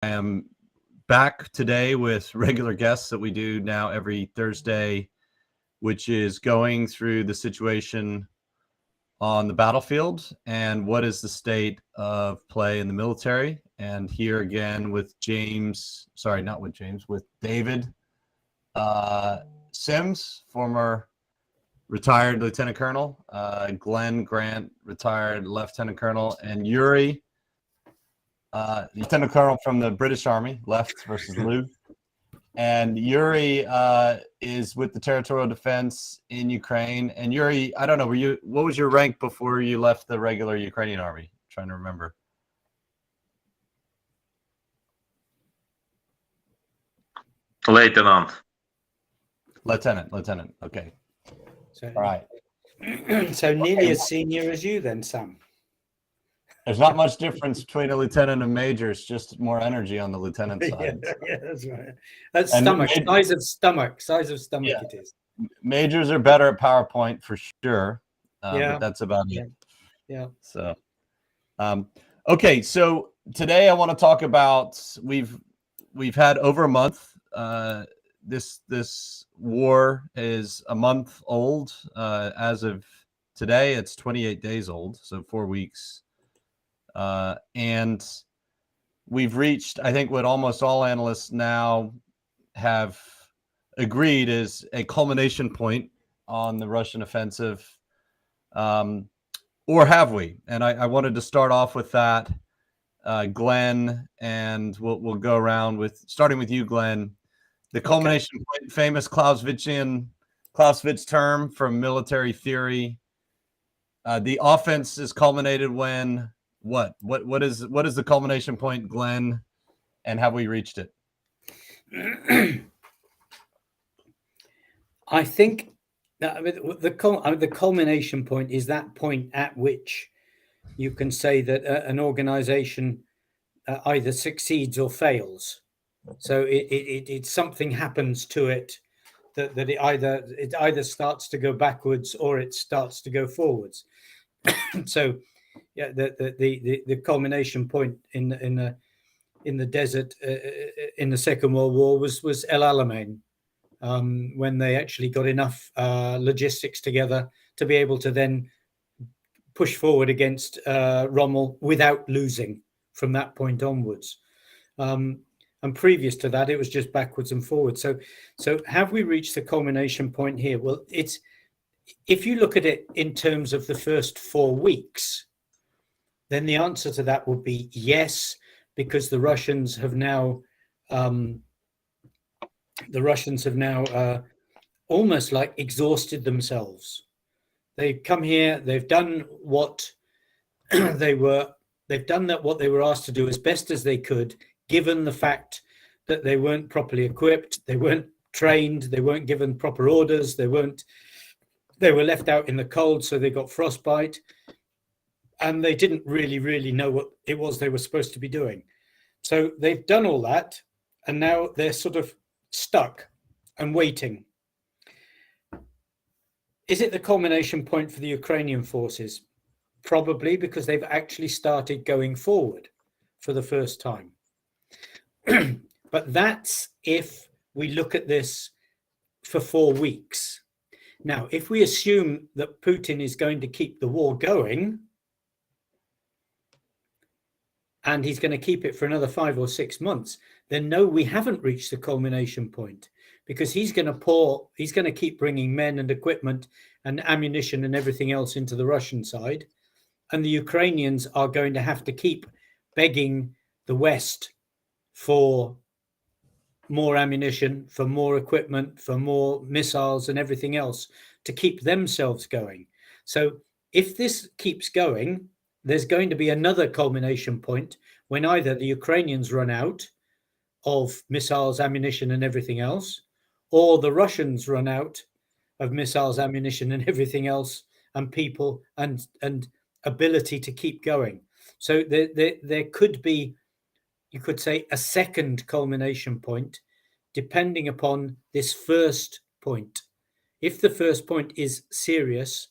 am back today with regular guests that we do now every Thursday, which is going through the situation on the battlefield and what is the state of play in the military. And here again with with David Sims, former retired lieutenant colonel, Glenn Grant, retired lieutenant colonel, and Yuri, lieutenant colonel from the British Army, left versus Lou. And Yuri is with the territorial defense in Ukraine. And Yuri, I don't know, what was your rank before you left the regular Ukrainian Army? I'm trying to remember. Lieutenant. Okay. So, all right. So nearly as senior as you then, Sam. There's not much difference between a lieutenant and major. It's just more energy on the lieutenant side. Yeah, that's right. That's stomach, size of stomach yeah. It is. Majors are better at PowerPoint for sure. Yeah. But that's about it. Yeah. So, okay. So today I want to talk about, we've had over a month. This war is a month old. As of today, it's 28 days old. So 4 weeks. And we've reached, I think, what almost all analysts now have agreed is a culmination point on the Russian offensive. Or have we? And I wanted to start off with that, Glenn, and we'll go around with, starting with you, Glenn, the culmination point, famous Clausewitz term from military theory. The offense is culminated when what is the culmination point, Glenn, and have we reached it? I think that the culmination point is that point at which you can say that an organization either succeeds or fails. So it something happens to it that it either starts to go backwards or it starts to go forwards. So yeah, the culmination point in the desert in the Second World War was El Alamein, when they actually got enough logistics together to be able to then push forward against Rommel without losing from that point onwards. And previous to that, it was just backwards and forwards. So have we reached the culmination point here? Well, if you look at it in terms of the first 4 weeks, then the answer to that would be yes, because the Russians have now almost like exhausted themselves. They've come here, they've done what they were asked to do as best as they could, given the fact that they weren't properly equipped, they weren't trained, they weren't given proper orders, they were left out in the cold, so they got frostbite, and they didn't really know what it was they were supposed to be doing. So they've done all that, and now they're sort of stuck and waiting. Is it the culmination point for the Ukrainian forces? Probably, because they've actually started going forward for the first time. But that's if we look at this for 4 weeks. Now, if we assume that Putin is going to keep the war going, and he's going to keep it for another 5 or 6 months, then no, we haven't reached the culmination point, because he's going to keep bringing men and equipment and ammunition and everything else into the Russian side. And the Ukrainians are going to have to keep begging the West for more ammunition, for more equipment, for more missiles and everything else to keep themselves going. So if this keeps going, there's going to be another culmination point when either the Ukrainians run out of missiles, ammunition and everything else, or the Russians run out of missiles, ammunition and everything else, and people and ability to keep going. So there could be, you could say, a second culmination point, depending upon this first point. If the first point is serious,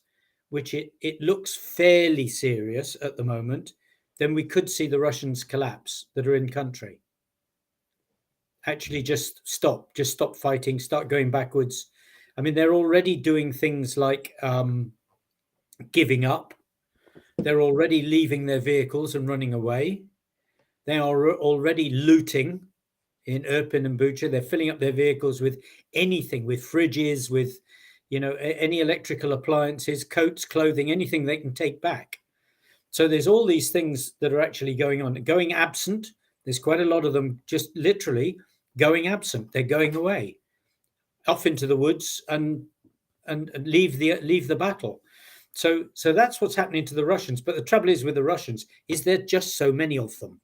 which it looks fairly serious at the moment, then we could see the Russians collapse that are in country. actually just stop fighting, start going backwards. I mean, they're already doing things like giving up. They're already leaving their vehicles and running away. They are already looting in Irpin and Bucha. They're filling up their vehicles with anything, with fridges, with, any electrical appliances, coats, clothing, anything they can take back. So there's all these things that are actually going on, going absent. There's quite a lot of them just literally going absent. They're going away, off into the woods and leave the battle. So that's what's happening to the Russians. But the trouble is with the Russians is there are just so many of them.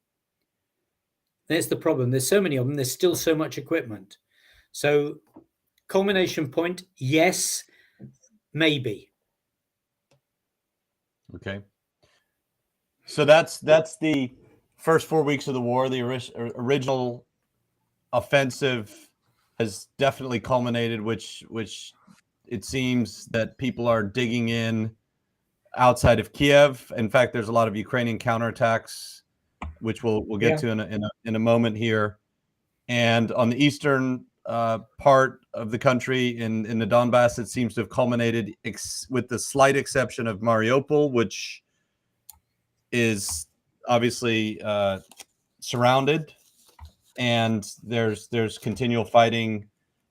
There's the problem. There's so many of them. There's still so much equipment. So culmination point, yes, maybe. Okay. So that's the first 4 weeks of the war. The original offensive has definitely culminated, which it seems that people are digging in outside of Kiev. In fact, there's a lot of Ukrainian counterattacks, which we'll get to in a moment here. And on the eastern part of the country, in the Donbass, it seems to have culminated with the slight exception of Mariupol, which is obviously surrounded, and there's continual fighting,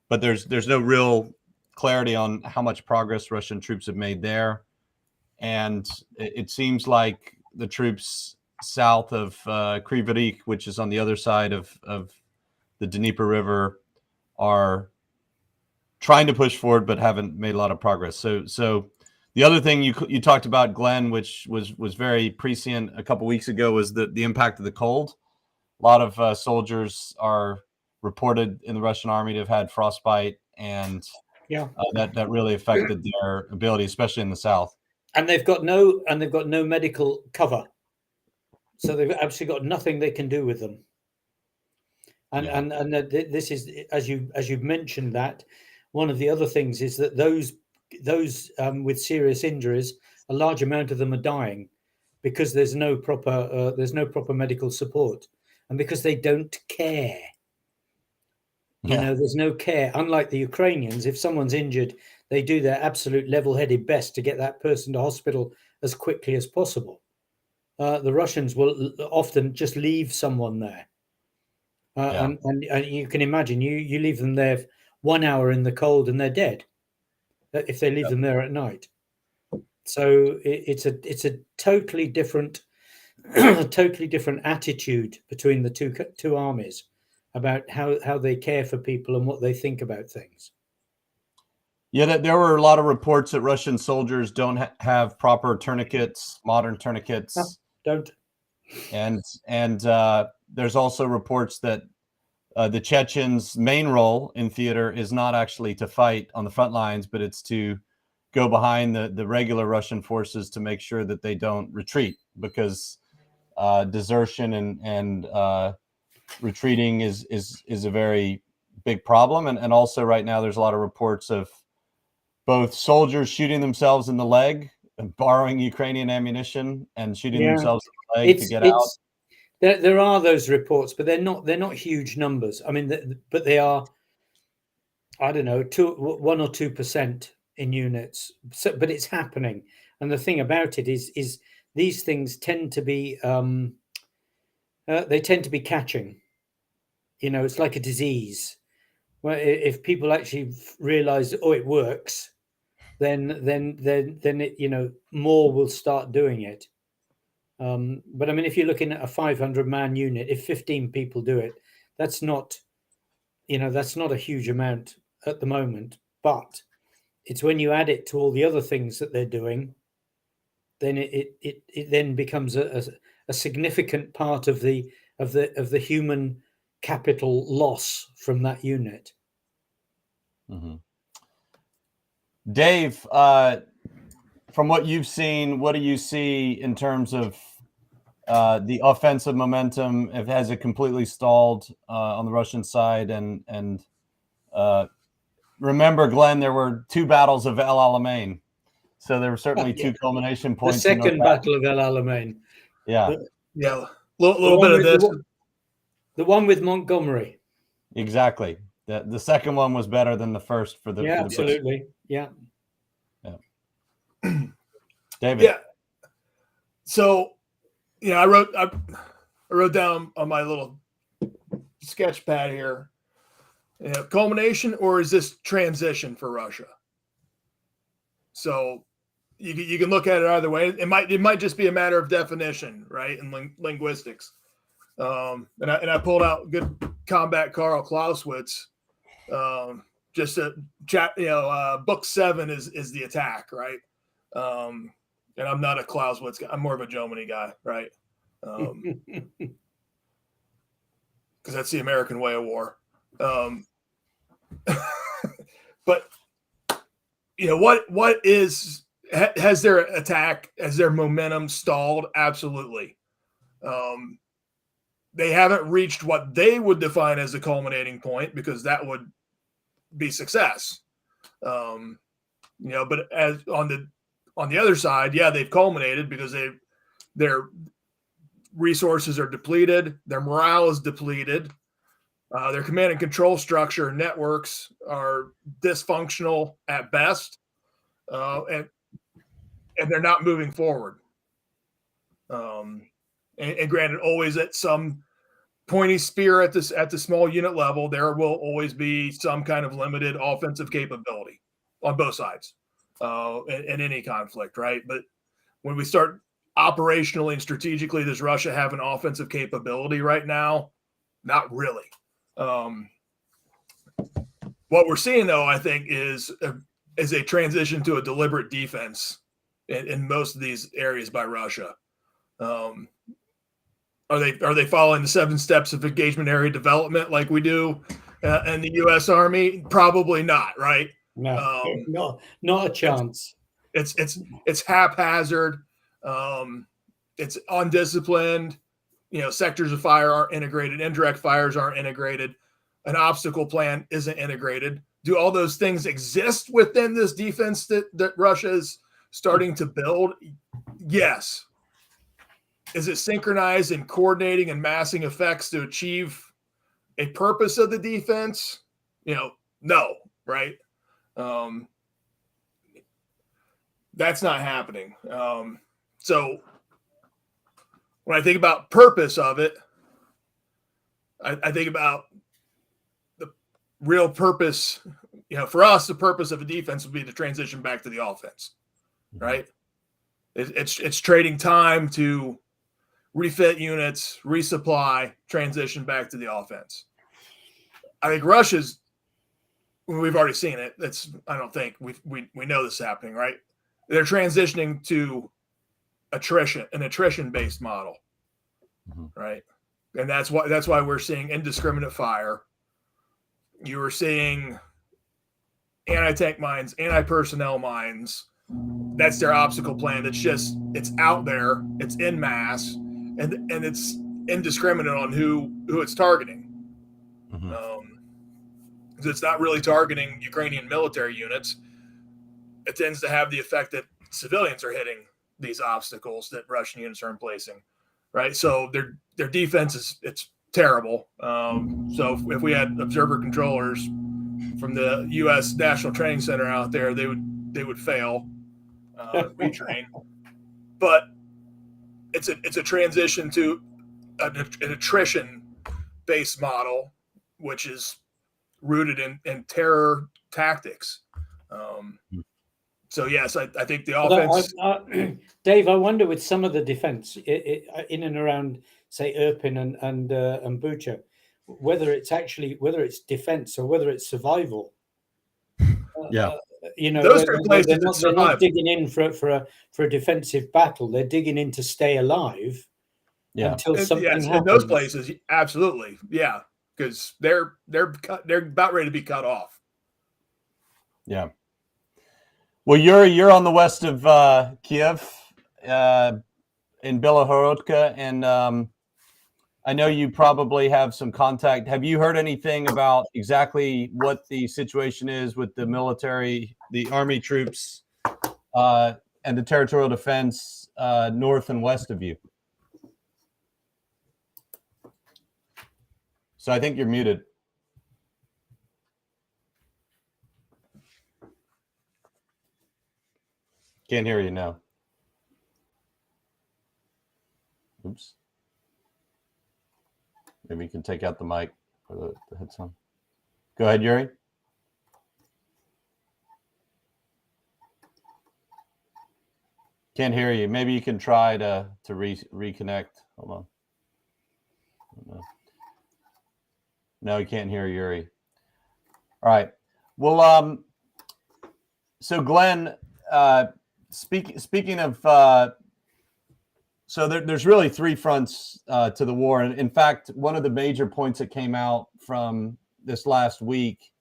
but there's no real clarity on how much progress Russian troops have made there. And it seems like the troops south of Kryvyi Rih, which is on the other side of the Dnieper River, are trying to push forward but haven't made a lot of progress. So the other thing you talked about, Glenn, which was very prescient a couple weeks ago, was the impact of the cold. A lot of soldiers are reported in the Russian army to have had frostbite, and that really affected their ability, especially in the south. And they've got no medical cover, so they've absolutely got nothing they can do with them. And this is, as you've mentioned, that one of the other things is that those with serious injuries, a large amount of them are dying because there's no proper medical support, and because they don't care. There's no care. Unlike the Ukrainians, if someone's injured, they do their absolute level-headed best to get that person to hospital as quickly as possible. The Russians will often just leave someone there. And you can imagine, you leave them there 1 hour in the cold and they're dead if they leave them there at night. So it's a totally different attitude between the two armies about how they care for people and what they think about things. Yeah, there were a lot of reports that Russian soldiers don't have proper tourniquets, modern tourniquets. No, don't. And there's also reports that the Chechens' main role in theater is not actually to fight on the front lines, but it's to go behind the regular Russian forces to make sure that they don't retreat, because desertion and retreating is a very big problem. And also right now there's a lot of reports of both soldiers shooting themselves in the leg, borrowing Ukrainian ammunition and shooting themselves in the leg to get out. There are those reports, but they're not huge numbers. I mean, but they are, I don't know, 1 or 2% in units. So, but it's happening. And the thing about it is these things tend to be they tend to be catching. It's like a disease. Well, if people actually realize, it works, then it, more will start doing it. But I mean, if you're looking at a 500-man unit, if 15 people do it, that's not a huge amount at the moment. But it's when you add it to all the other things that they're doing, then it then becomes a significant part of the human capital loss from that unit. Mm-hmm. Dave, from what you've seen, what do you see in terms of the offensive momentum? Has it completely stalled on the Russian side? And remember, Glenn, there were 2 battles of El Alamein, so there were certainly 2 culmination points. The second battle of El Alamein. Yeah. A little bit of this. The one with Montgomery. Exactly. The second one was better than the first for the Yeah, for the British. absolutely. Yeah. David. Yeah. So, I wrote down on my little sketch pad here, culmination, or is this transition for Russia? So you can look at it either way. It might just be a matter of definition, right? And linguistics. And I pulled out good combat Karl Clausewitz. Just a chat, book 7 is the attack, right? And I'm not a Clausewitz guy. I'm more of a Jomini guy, right? Because that's the American way of war. But what has their attack, has their momentum stalled? Absolutely. They haven't reached what they would define as a culminating point, because that would be success. But as on the other side, yeah, they've culminated because their resources are depleted, their morale is depleted, their command and control structure and networks are dysfunctional at best, and they're not moving forward. And granted, always at some pointy spear at the small unit level, there will always be some kind of limited offensive capability on both sides in any conflict, right? But when we start operationally and strategically, does Russia have an offensive capability right now? Not really. What we're seeing, though, I think, is a transition to a deliberate defense in most of these areas by Russia. Are they following the 7 steps of engagement area development like we do in the U.S. Army? Probably not, right? No, not a chance. It's haphazard. It's undisciplined. Sectors of fire aren't integrated. Indirect fires aren't integrated. An obstacle plan isn't integrated. Do all those things exist within this defense that Russia is starting to build? Yes. Is it synchronized and coordinating and massing effects to achieve a purpose of the defense? No, right? That's not happening. So when I think about purpose of it, I think about the real purpose. For us, the purpose of a defense would be to transition back to the offense, right? It's trading time to refit units, resupply, transition back to the offense. I think Russia's, we've already seen it. I don't think we know this is happening, right? They're transitioning to an attrition-based model, right? And that's why we're seeing indiscriminate fire. You were seeing anti-tank mines, anti-personnel mines. That's their obstacle plan. It's out there. It's en masse, and it's indiscriminate on who it's targeting. So it's not really targeting Ukrainian military units. It tends to have the effect that civilians are hitting these obstacles that Russian units are emplacing, right? So their defense it's terrible. So if we had observer controllers from the U.S. National Training Center out there, they would fail, retrain. But it's a transition to an attrition-based model, which is rooted in terror tactics. So yes, I think the offense. Dave, I wonder with some of the defense in and around, say, Irpin and Bucha, whether it's defense or whether it's survival. Yeah, those are places they're not digging in for a defensive battle. They're digging in to stay alive. Yeah. Until something happens. In those places, absolutely, yeah, because they're about ready to be cut off. Yeah. Well, you're on the west of Kyiv, in Bilohorодka, and I know you probably have some contact. Have you heard anything about exactly what the situation is with the military, the army troops, and the territorial defense north and west of you? So I think you're muted. Can't hear you now. Oops. Maybe you can take out the mic or the headset. Go ahead, Yuri. Can't hear you. Maybe you can try to reconnect. Hold on. No, you can't hear Yuri. All right. Well, so Glenn, speaking of, so there's really three fronts to the war. And in fact, one of the major points that came out from this last week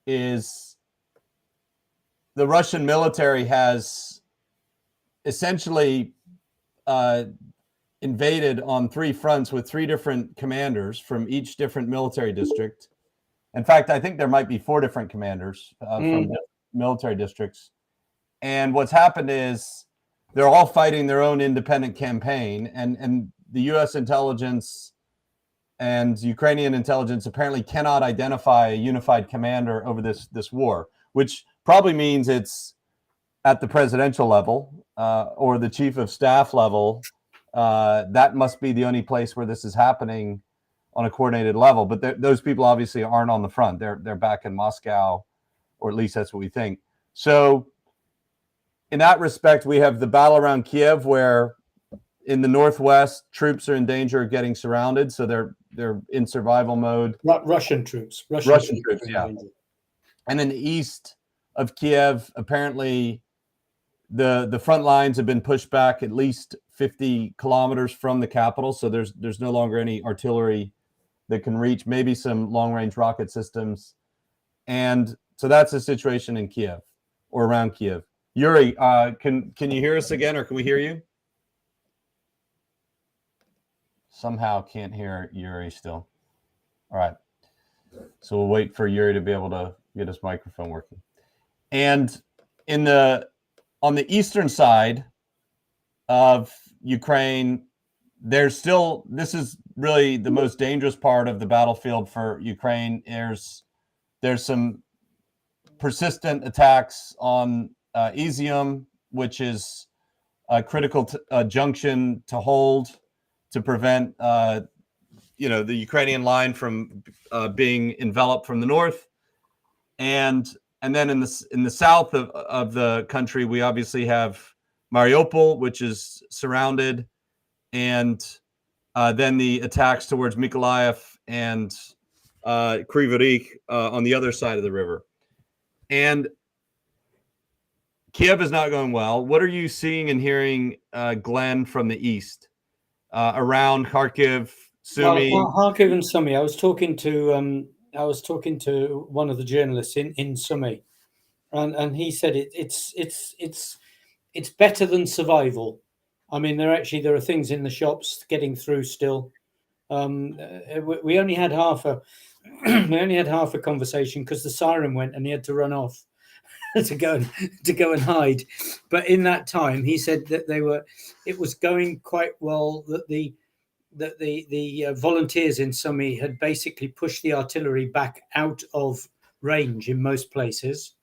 is the Russian military has essentially invaded on three fronts with three different commanders from each different military district. In fact, I think there might be four different commanders from military districts. And what's happened is they're all fighting their own independent campaign, and the U.S. intelligence and Ukrainian intelligence apparently cannot identify a unified commander over this war, which probably means it's at the presidential level or the chief of staff level. That must be the only place where this is happening on a coordinated level. But those people obviously aren't on the front. They're back in Moscow, or at least that's what we think. So in that respect, we have the battle around Kyiv, where in the northwest, troops are in danger of getting surrounded. So they're in survival mode. Russian troops. Russian troops, yeah. And in the east of Kyiv, apparently the front lines have been pushed back at least 50 kilometers from the capital. So there's no longer any artillery that can reach, maybe some long-range rocket systems. And so that's the situation in Kyiv or around Kyiv. Yuri, can you hear us again, or can we hear you? Somehow can't hear Yuri still. All right. So we'll wait for Yuri to be able to get his microphone working. And on the eastern side of Ukraine, this is really the most dangerous part of the battlefield for Ukraine. There's some persistent attacks on Izium, which is a critical junction to hold to prevent the Ukrainian line from being enveloped from the north. And then in the south of the country, we obviously have Mariupol, which is surrounded, and then the attacks towards Mykolaiv and Kryvyi Rih on the other side of the river. And Kyiv is not going well. What are you seeing and hearing, Glenn, from the east around Kharkiv, Sumy? Well, Kharkiv and Sumy. I was talking to one of the journalists in Sumy, and he said it's better than survival. I mean, there are things in the shops getting through still. We only had half a conversation because the siren went and he had to run off to go and hide. But in that time, he said that it was going quite well. That the volunteers in Sumy had basically pushed the artillery back out of range in most places,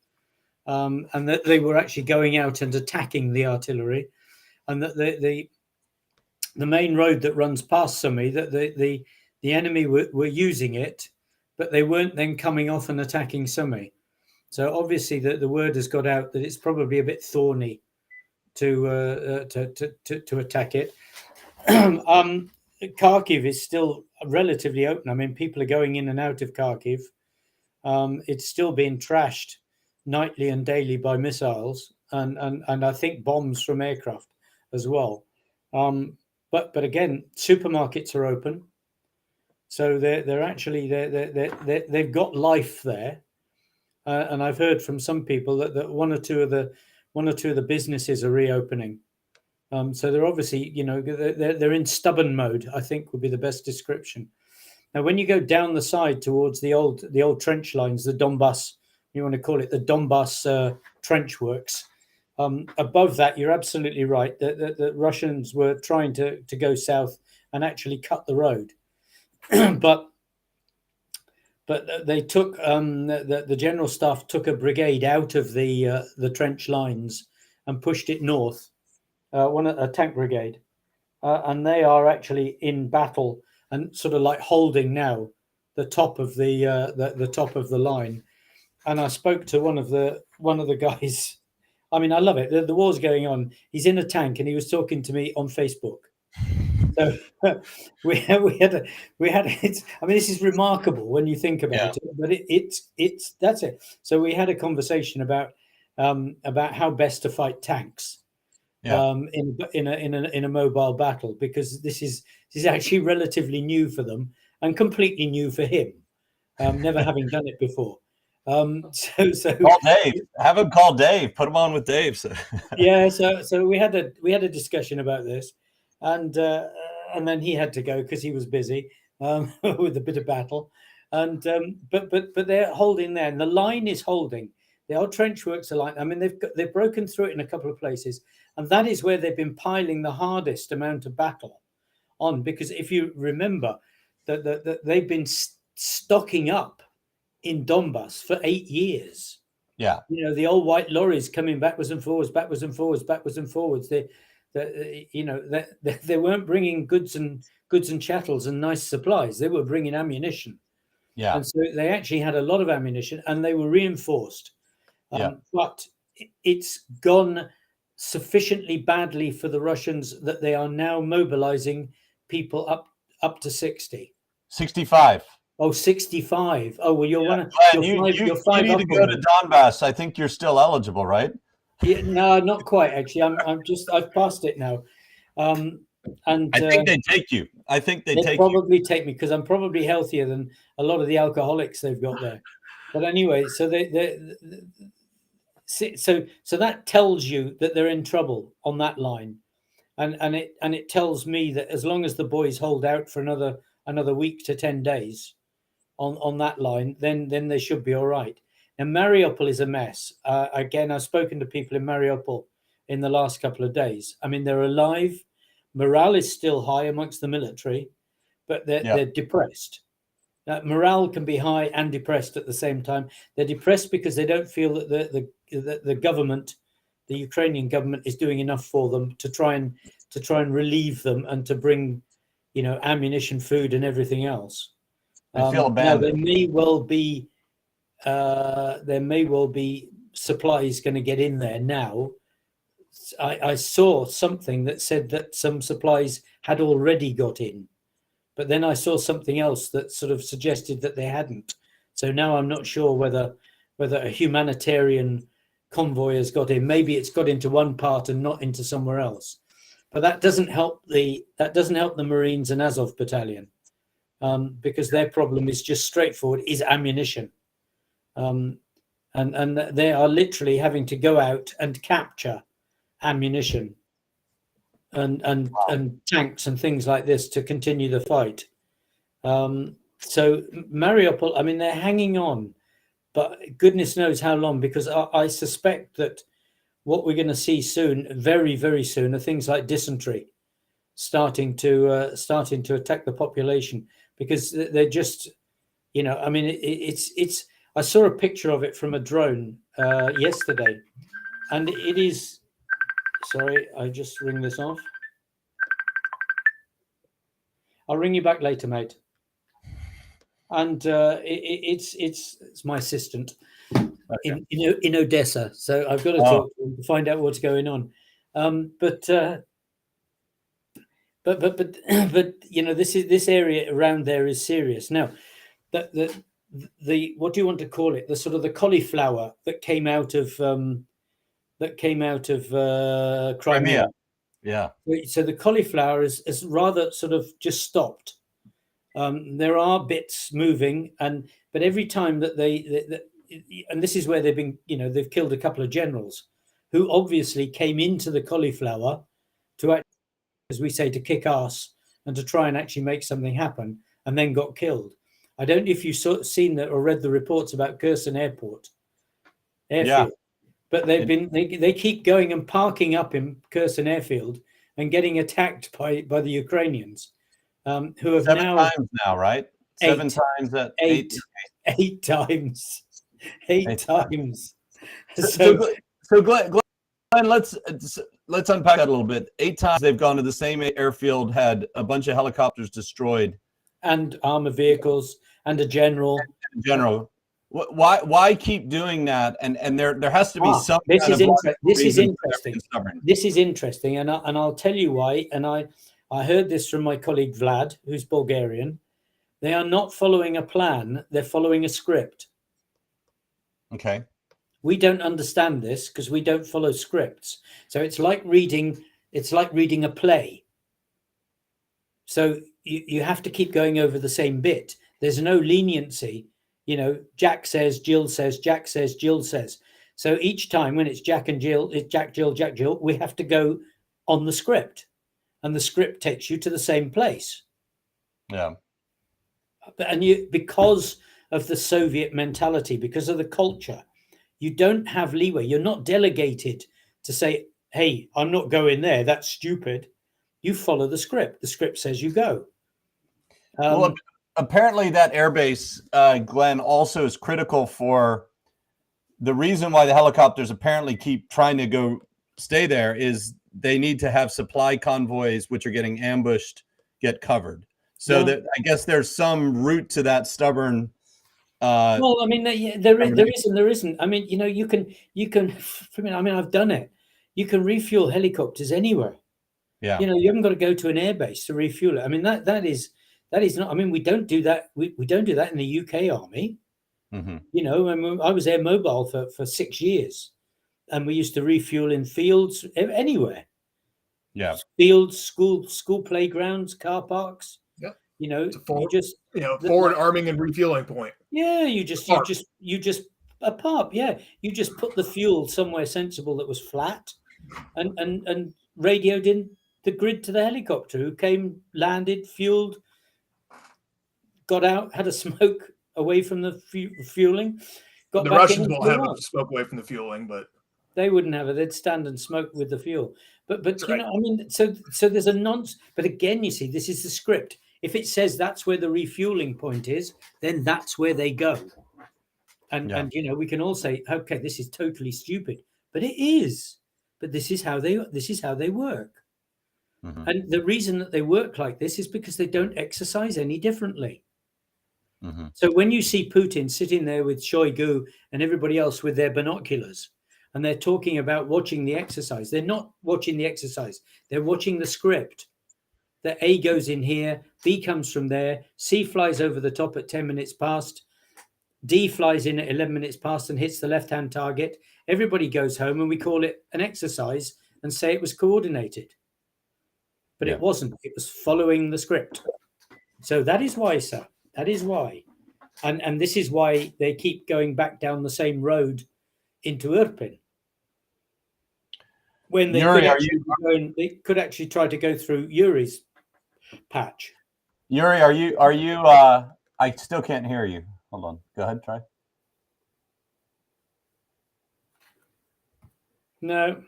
and that they were actually going out and attacking the artillery, and that the main road that runs past Sumy, that the enemy were using it, but they weren't then coming off and attacking Sumy. So obviously the word has got out that it's probably a bit thorny to attack it. Kharkiv is still relatively open. I mean, people are going in and out of Kharkiv. It's still being trashed nightly and daily by missiles and I think bombs from aircraft as well. But again, supermarkets are open, so they've got life there. And I've heard from some people that one or two of the businesses are reopening. So they're obviously, they're in stubborn mode, I think would be the best description. Now, when you go down the side towards the old trench lines, the Donbass, you want to call it the Donbass trench works. Above that, you're absolutely right. The Russians were trying to go south and actually cut the road, but they took the general staff took a brigade out of the trench lines and pushed it north. A tank brigade, and they are actually in battle and sort of like holding now the top of the top of the line. And I spoke to one of the guys. I mean, I love it. The war's going on. He's in a tank, and he was talking to me on Facebook. So we had it. I mean, this is remarkable when you think about it. But it's that's it. So we had a conversation about how best to fight tanks in a mobile battle, because this is actually relatively new for them and completely new for him, never having done it before. So call Dave. Have him call Dave. Put him on with Dave. So. Yeah. So we had a discussion about this, and then he had to go because he was busy with a bit of battle, and but they're holding there, and the line is holding. The old trench works are like, I mean, they've broken through it in a couple of places, and that is where they've been piling the hardest amount of battle on, because if you remember that they've been stocking up in Donbass for 8 years. Yeah. You know, the old white lorries coming backwards and forwards. They weren't bringing goods and chattels and nice supplies. They were bringing ammunition. Yeah. And so they actually had a lot of ammunition, and they were reinforced. But it's gone sufficiently badly for the Russians that they are now mobilizing people up to 60. 65. Oh, 65. Oh, well, you're one of Glenn, you're five, you you're five need up to go on to me. Donbass. I think you're still eligible, right? Yeah, no, not quite actually. I've passed it now. And I think they take you. I think they take probably take me because I'm probably healthier than a lot of the alcoholics they've got there. But anyway, so so that tells you that they're in trouble on that line, and it tells me that as long as the boys hold out for another week to 10 days on that line, then they should be all right. And Mariupol is a mess. Again, I've spoken to people in Mariupol in the last couple of days. I mean, they're alive. Morale is still high amongst the military, but they're depressed. Morale can be high and depressed at the same time. They're depressed because they don't feel that the government, the Ukrainian government, is doing enough for them to try and relieve them and to bring, ammunition, food, and everything else. They feel abandoned. Now, there may well be supplies going to get in there now. I saw something that said that some supplies had already got in, but then I saw something else that sort of suggested that they hadn't. So now I'm not sure whether a humanitarian convoy has got in. Maybe it's got into one part and not into somewhere else. But that doesn't help the Marines and Azov battalion, because their problem is just straightforward: is ammunition, and they are literally having to go out and capture ammunition and tanks and things like this to continue the fight. So Mariupol, I mean, they're hanging on, but goodness knows how long, because I suspect that what we're going to see soon, very, very soon, are things like dysentery starting to attack the population, because they're just, I mean, it's. I saw a picture of it from a drone yesterday, and it is. Sorry, I just ring this off. I'll ring you back later, mate. And it's my assistant in Odessa, so I've got to talk to him to find out what's going on. But this area around there is serious. Now, the what do you want to call it? The sort of the cauliflower that came out of Crimea. Yeah. So the cauliflower is rather sort of just stopped. There are bits moving, but every time that and this is where they've been, they've killed a couple of generals who obviously came into the cauliflower to act, as we say, to kick ass and to try and actually make something happen, and then got killed. I don't know if you've seen that or read the reports about Kherson airfield. Yeah. But they keep going and parking up in Kherson airfield and getting attacked by the Ukrainians, who have 7 times now, right? 7 times at 8 times. 8 times. So Glenn, And let's unpack that a little bit. 8 times they've gone to the same airfield, had a bunch of helicopters destroyed, and armored vehicles, and a general. in general. Why keep doing that? And there has to be some. This kind is of this is reason for interesting. being stubborn. This is interesting, and I'll tell you why. And I heard this from my colleague Vlad, who's Bulgarian. They are not following a plan; they're following a script. Okay. We don't understand this because we don't follow scripts. So it's like reading a play. So you have to keep going over the same bit. There's no leniency. You know, Jack says, Jill says, Jack says, Jill says. So each time when it's Jack and Jill, it's Jack, Jill, Jack, Jill, we have to go on the script. And the script takes you to the same place. Yeah. And because of the Soviet mentality, because of the culture, you don't have leeway. You're not delegated to say, hey, I'm not going there. That's stupid. You follow the script. The script says you go. Well, apparently that airbase, Glenn, also is critical for the reason why the helicopters apparently keep trying to stay there is they need to have supply convoys, which are getting ambushed, get covered. So that I guess there's some root to that stubborn. Well, I mean, there is and there isn't. I mean, you know, you can. I mean, I've done it. You can refuel helicopters anywhere. Yeah. You know, you haven't got to go to an airbase to refuel it. I mean, that is not. I mean, we don't do that. We don't do that in the UK Army. Mm-hmm. You know, I was air mobile for 6 years, and we used to refuel in fields anywhere. Yeah. Fields, school playgrounds, car parks. Yep. You know, forward arming and refueling point. Yeah, you just a pub. Yeah, you just put the fuel somewhere sensible that was flat, and radioed in the grid to the helicopter, who came, landed, fueled, got out, had a smoke away from the fueling. The Russians won't have a smoke away from the fueling, but they wouldn't have it. They'd stand and smoke with the fuel. But That's you right. know, I mean, so there's a nonce. But again, you see, this is the script. If it says that's where the refueling point is, then that's where they go. And you know, we can all say, okay, this is totally stupid, but it is. But this is how they work. Mm-hmm. And the reason that they work like this is because they don't exercise any differently. Mm-hmm. So when you see Putin sitting there with Shoigu and everybody else with their binoculars, and they're talking about watching the exercise, they're not watching the exercise. They're watching the script. That A goes in here, B comes from there, C flies over the top at 10 minutes past, D flies in at 11 minutes past and hits the left-hand target. Everybody goes home and we call it an exercise and say it was coordinated. But it wasn't. It was following the script. So that is why, sir. That is why. And this is why they keep going back down the same road into Irpin. When they they could actually try to go through Yuri's patch. Yuri, are you I still can't hear you. Hold on. Go ahead, try. No.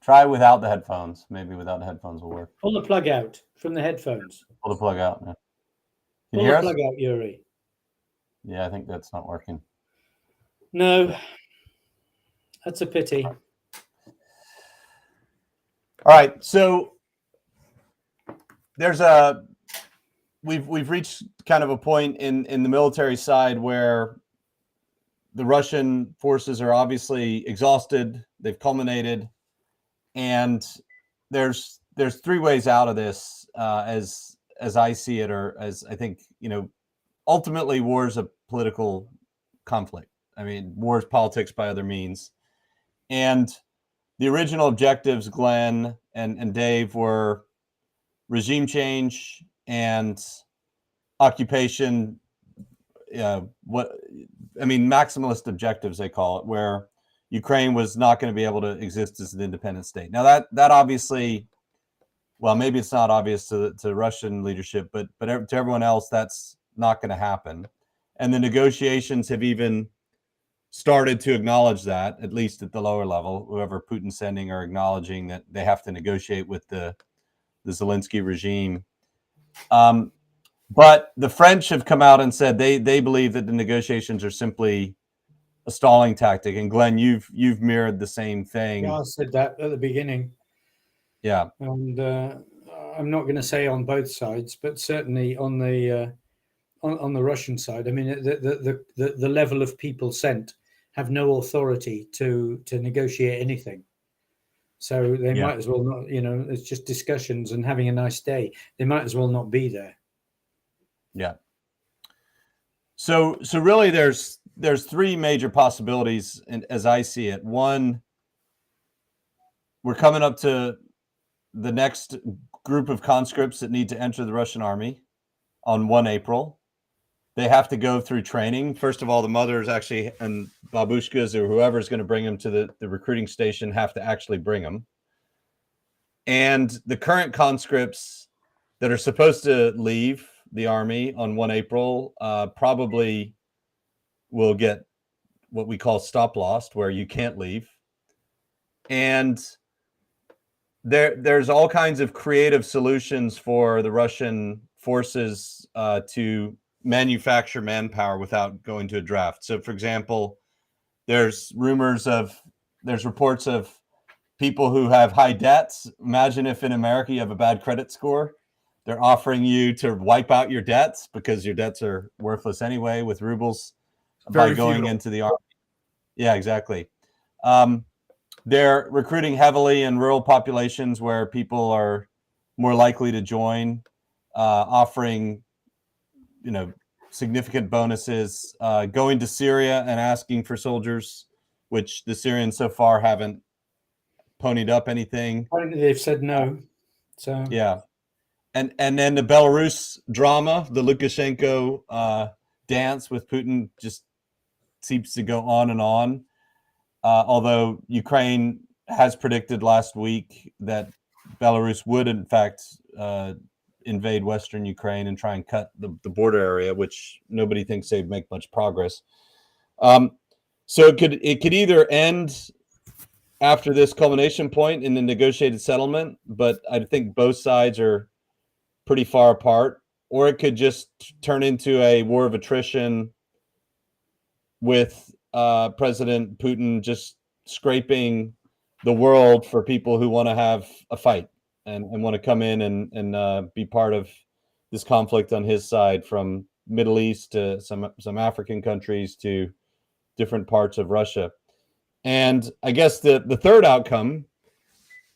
Try without the headphones. Maybe without the headphones will work. Pull the plug out from the headphones. Pull the plug out. Yeah. Pull the plug out, Yuri. Yeah, I think that's not working. No. That's a pity. All right, so we've reached kind of a point in the military side where the Russian forces are obviously exhausted. They've culminated, and there's 3 ways out of this, as I see it, or as I think, you know, ultimately war is a political conflict. I mean, war is politics by other means, and the original objectives, Glenn and Dave, were regime change and occupation. Maximalist objectives, they call it, where Ukraine was not going to be able to exist as an independent state. Now that obviously, well, maybe it's not obvious to Russian leadership, but to everyone else, that's not going to happen. And the negotiations have even started to acknowledge that, at least at the lower level. Whoever Putin's sending are acknowledging that they have to negotiate with the Zelensky regime. But the French have come out and said they believe that the negotiations are simply a stalling tactic. And Glenn, you've mirrored the same thing. Yeah, I said that at the beginning. Yeah. And I'm not going to say on both sides, but certainly on the Russian side. I mean, the level of people sent have no authority to negotiate anything. So they might as well not, it's just discussions and having a nice day. They might as well not be there. Yeah. So really there's three major possibilities, and as I see it. One, we're coming up to the next group of conscripts that need to enter the Russian army on 1 April. They have to go through training. First of all, the mothers actually, and babushkas or whoever's going to bring them to the recruiting station, have to actually bring them. And the current conscripts that are supposed to leave the army on 1 April probably will get what we call stop lost, where you can't leave. And there's all kinds of creative solutions for the Russian forces to manufacture manpower without going to a draft. So, for example, there's reports of people who have high debts. Imagine if in America you have a bad credit score. They're offering you to wipe out your debts because your debts are worthless anyway with rubles by going into the army. Yeah, exactly. They're recruiting heavily in rural populations where people are more likely to join, offering, significant bonuses, going to Syria and asking for soldiers, which the Syrians so far haven't ponied up anything. I think they've said no. So yeah. And then the Belarus drama, the Lukashenko dance with Putin just seems to go on and on. Although Ukraine has predicted last week that Belarus would, in fact, invade Western Ukraine and try and cut the border area, which nobody thinks they'd make much progress. So it could either end after this culmination point in the negotiated settlement, but I think both sides are pretty far apart, or it could just turn into a war of attrition with President Putin just scraping the world for people who want to have a fight and want to come in and be part of this conflict on his side, from Middle East to some African countries to different parts of Russia. And I guess the third outcome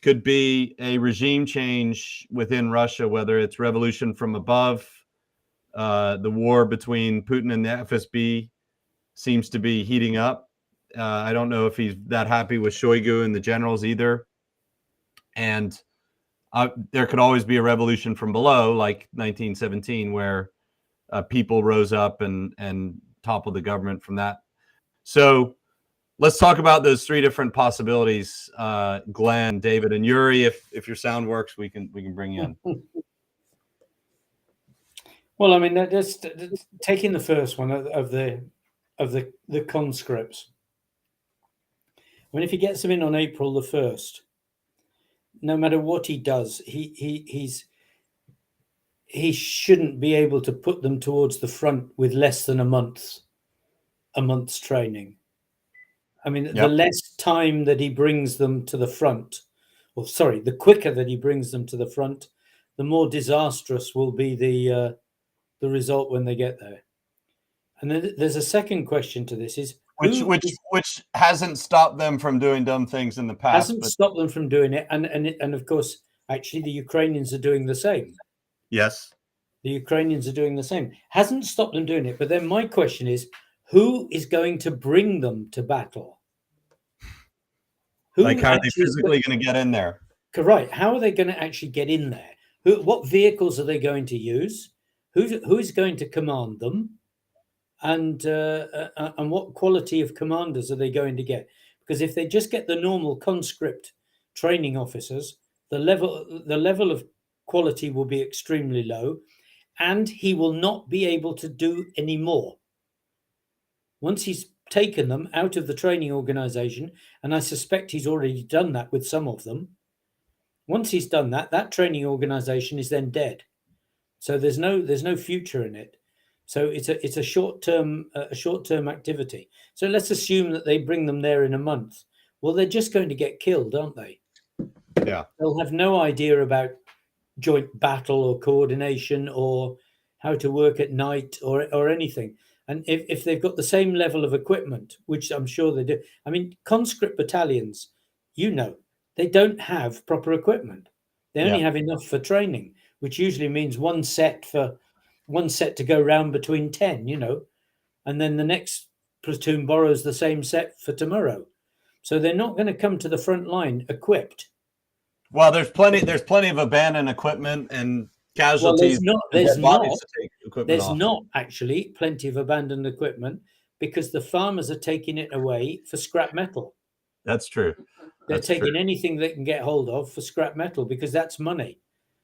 could be a regime change within Russia, whether it's revolution from above. The war between Putin and the FSB seems to be heating up. I don't know if he's that happy with Shoigu and the generals either. And there could always be a revolution from below, like 1917, where people rose up and toppled the government from that. So let's talk about those three different possibilities, Glenn, David, and Yuri. If your sound works, we can bring you in. Well, I mean, that's taking the first one of the conscripts. I mean, if he gets them in on April the 1st, no matter what he does, he shouldn't be able to put them towards the front with less than a month's training. I mean, the less time that he brings them to the front, the quicker that he brings them to the front, the more disastrous will be the result when they get there. And then there's a second question to this: is which hasn't stopped them from doing dumb things in the past. Hasn't stopped them from doing it, and of course, actually, the Ukrainians are doing the same. Yes, the Ukrainians are doing the same. Hasn't stopped them doing it. But then my question is, who is going to bring them to battle? How are they physically going to get in there? Correct. How are they going to actually get in there? What vehicles are they going to use? Who is going to command them? And what quality of commanders are they going to get? Because if they just get the normal conscript training officers, the level of quality will be extremely low, and he will not be able to do any more. Once he's taken them out of the training organization, and I suspect he's already done that with some of them, once he's done that, that training organization is then dead. So there's no future in it. So it's a short-term activity. So let's assume that they bring them there in a month. Well, they're just going to get killed, aren't they? Yeah. They'll have no idea about joint battle or coordination or how to work at night or anything. And if they've got the same level of equipment, which I'm sure they do, I mean, conscript battalions, they don't have proper equipment. They only have enough for training, which usually means one set to go round between 10, and then the next platoon borrows the same set for tomorrow. So they're not going to come to the front line equipped. Well, there's plenty of abandoned equipment and casualties. Well, there's not actually plenty of abandoned equipment because the farmers are taking it away for scrap metal. That's true. They're taking anything they can get hold of for scrap metal because that's money.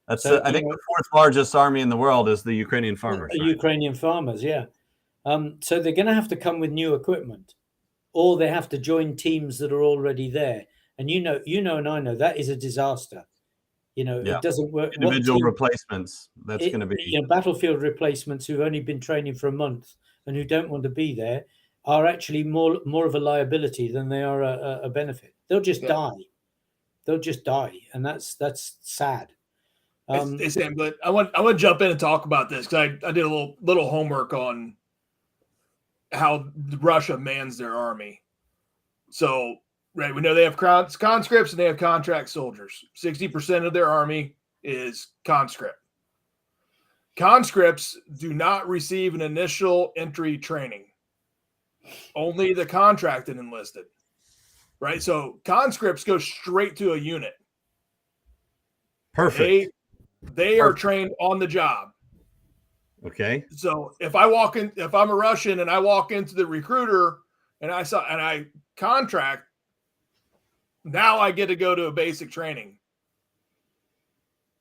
That's I think the fourth largest army in the world is the Ukrainian farmers. Right? Ukrainian farmers, yeah. So they're going to have to come with new equipment, or they have to join teams that are already there. And and I know that is a disaster. It doesn't work. Individual replacements. That's going to be battlefield replacements who've only been training for a month and who don't want to be there are actually more of a liability than they are a benefit. They'll just die. They'll just die, and that's sad. Hey, Sam, but I want to jump in and talk about this because I did a little homework on how Russia mans their army. So, right, we know they have conscripts and they have contract soldiers. 60% of their army is conscript. Conscripts do not receive an initial entry training. Only the contracted enlisted. Right? So conscripts go straight to a unit. Perfect. They are trained on the job. Okay. So if I'm a Russian and I walk into the recruiter and I contract, now I get to go to a basic training.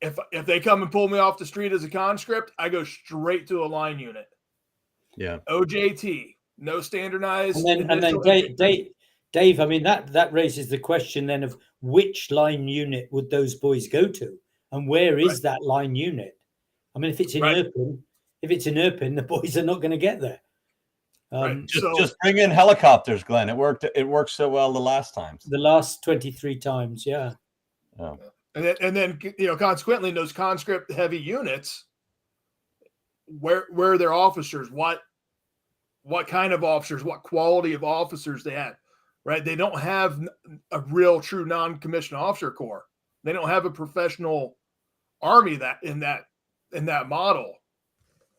If they come and pull me off the street as a conscript, I go straight to a line unit. Yeah. OJT, no standardized. And then Dave, I mean that raises the question then of which line unit would those boys go to, and where is that line unit? I mean, if it's in Irpin, the boys are not going to get there. Just bring in helicopters, Glenn. It worked so well the last times. The last 23 times, yeah. Oh. And then consequently, those conscript heavy units, where are their officers? What kind of officers? What quality of officers they had? Right? They don't have a real true non-commissioned officer corps. They don't have a professional army that in that model.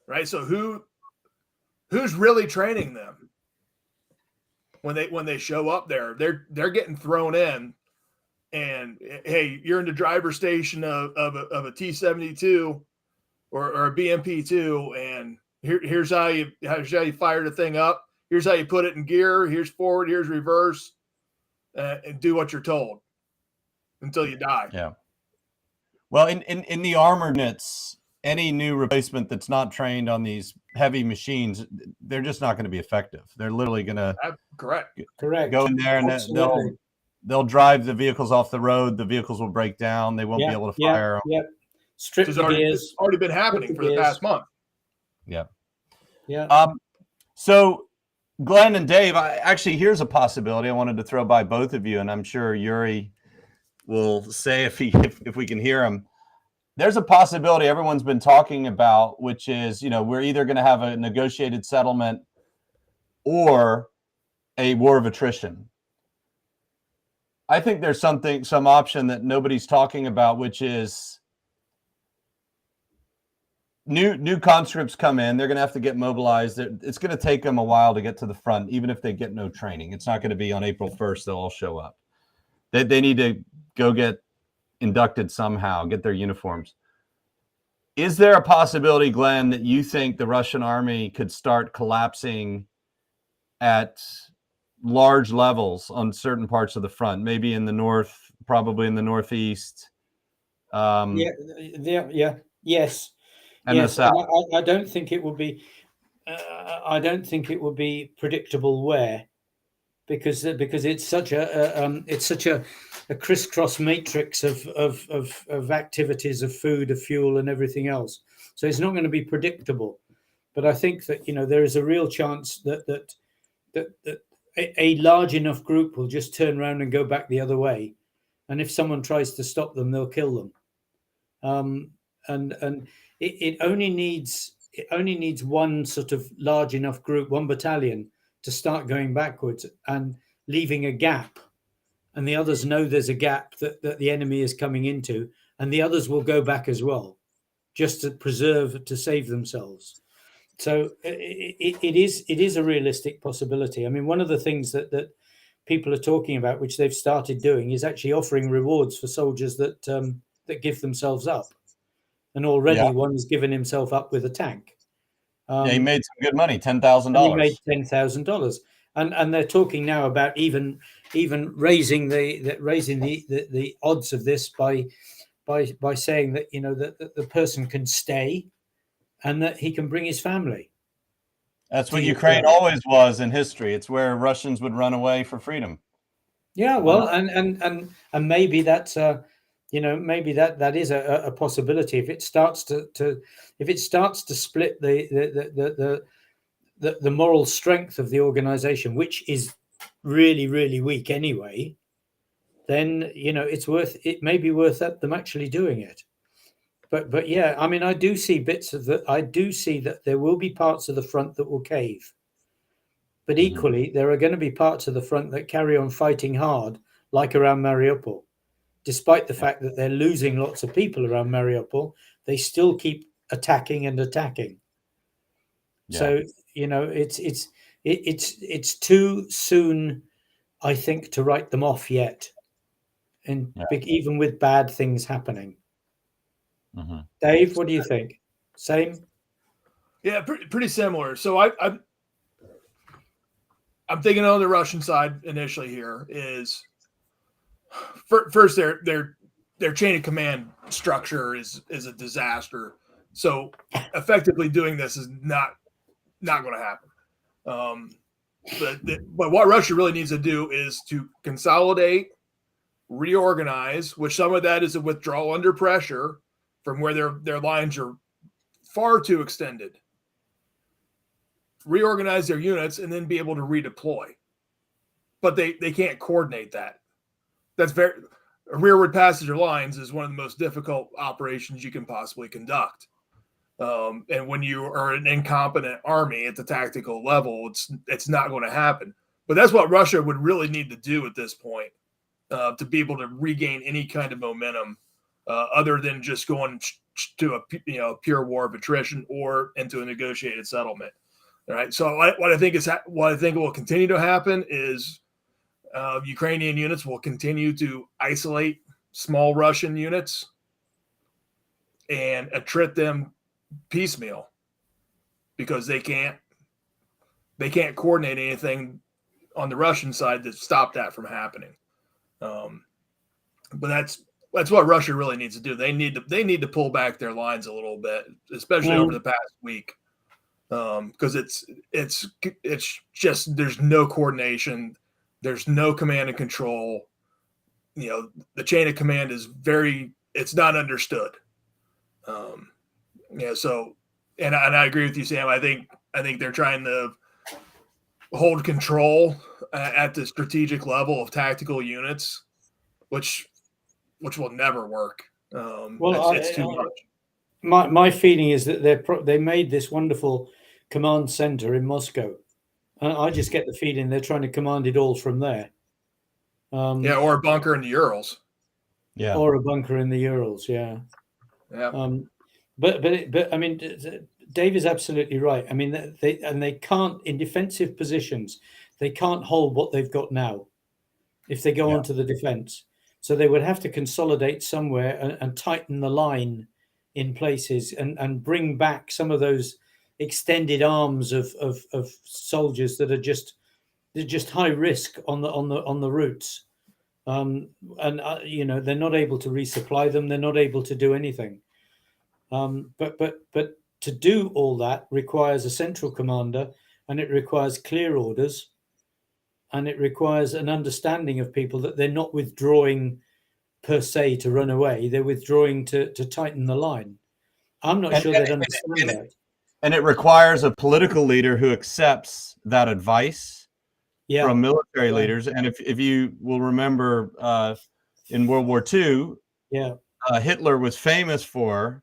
Right? So who's really training them when they show up there? They're getting thrown in, and hey, you're in the driver's station of a T-72 or a BMP-2, and here's how you fire the thing up. Here's how you put it in gear. Here's forward. Here's reverse, and do what you're told until you die. Yeah. Well, in the armored units, any new replacement that's not trained on these heavy machines, they're just not going to be effective. They're literally going to correct go in there and they'll drive the vehicles off the road. The vehicles will break down. They won't be able to fire. Yeah. Strip the gears. It's already been happening for the past month. Yeah. Yeah. So Glenn and Dave, here's a possibility I wanted to throw by both of you, and I'm sure Yuri will say if we can hear him. There's a possibility everyone's been talking about, which is, we're either going to have a negotiated settlement or a war of attrition. I think there's some option that nobody's talking about, which is new conscripts come in. They're going to have to get mobilized. It's going to take them a while to get to the front, even if they get no training. It's not going to be on April 1st. They'll all show up. They need to go get inducted somehow, get their uniforms. Is there a possibility, Glenn, that you think the Russian army could start collapsing at large levels on certain parts of the front, maybe in the north, probably in the northeast? Yes. And the south. I don't think it would be. I don't think it would be predictable where, because it's such a crisscross matrix of activities, of food, of fuel, and everything else. So it's not going to be predictable. But I think that there is a real chance that a large enough group will just turn around and go back the other way, and if someone tries to stop them, they'll kill them. And it only needs one sort of large enough group, one battalion, to start going backwards and leaving a gap, and the others know there's a gap that the enemy is coming into, and the others will go back as well, just to save themselves. So it is a realistic possibility. I mean, one of the things that people are talking about, which they've started doing, is actually offering rewards for soldiers that give themselves up. And already one has given himself up with a tank. He made some good money, $10,000. He made $10,000, and they're talking now about even raising the odds of this by saying that that the person can stay, and that he can bring his family. That's what Ukraine always was in history. It's where Russians would run away for freedom. Yeah, well, and maybe that's maybe that is a possibility if it starts to split the moral strength of the organization, which is really, really weak anyway. Then it may be worth them actually doing it. But yeah, I mean, I do see bits of that. I do see that there will be parts of the front that will cave. But equally, there are going to be parts of the front that carry on fighting hard, like around Mariupol. Despite the fact that they're losing lots of people around Mariupol, they still keep attacking and attacking. Yeah. So, it's too soon, I think, to write them off yet. And even with bad things happening. Dave, what do you think? Same? Yeah, pretty similar. So I'm thinking on the Russian side initially here is first their chain of command structure is a disaster. So effectively doing this is not going to happen. But what Russia really needs to do is to consolidate, reorganize, which some of that is a withdrawal under pressure from where their lines are far too extended. Reorganize their units and then be able to redeploy. But they can't coordinate that. That's rearward passage of lines is one of the most difficult operations you can possibly conduct. And when you are an incompetent army at the tactical level, it's not going to happen. But that's what Russia would really need to do at this point to be able to regain any kind of momentum, other than just going to a pure war of attrition or into a negotiated settlement. All right. So what I think will continue to happen is Ukrainian units will continue to isolate small Russian units and attrit them piecemeal because they can't coordinate anything on the Russian side to stop that from happening. But that's what Russia really needs to do. They need to pull back their lines a little bit, especially over the past week, because it's just there's no coordination, there's no command and control. The chain of command is it's not understood. So and I agree with you, Sam. I think they're trying to hold control at the strategic level of tactical units, which will never work. It's too much. My feeling is that they made this wonderful command center in Moscow, and I just get the feeling they're trying to command it all from there. Or a bunker in the Urals. Yeah, or a bunker in the Urals. Yeah. Yeah. But I mean, Dave is absolutely right. I mean, they can't, in defensive positions, they can't hold what they've got now if they go onto the defense. So they would have to consolidate somewhere and tighten the line in places and bring back some of those extended arms of soldiers that are just high risk on the routes. They're not able to resupply them. They're not able to do anything. But to do all that requires a central commander, and it requires clear orders, and it requires an understanding of people that they're not withdrawing per se to run away. They're withdrawing to tighten the line. I'm not sure they'd understand that. And it requires a political leader who accepts that advice from military leaders. And if you will remember, in World War II, Hitler was famous for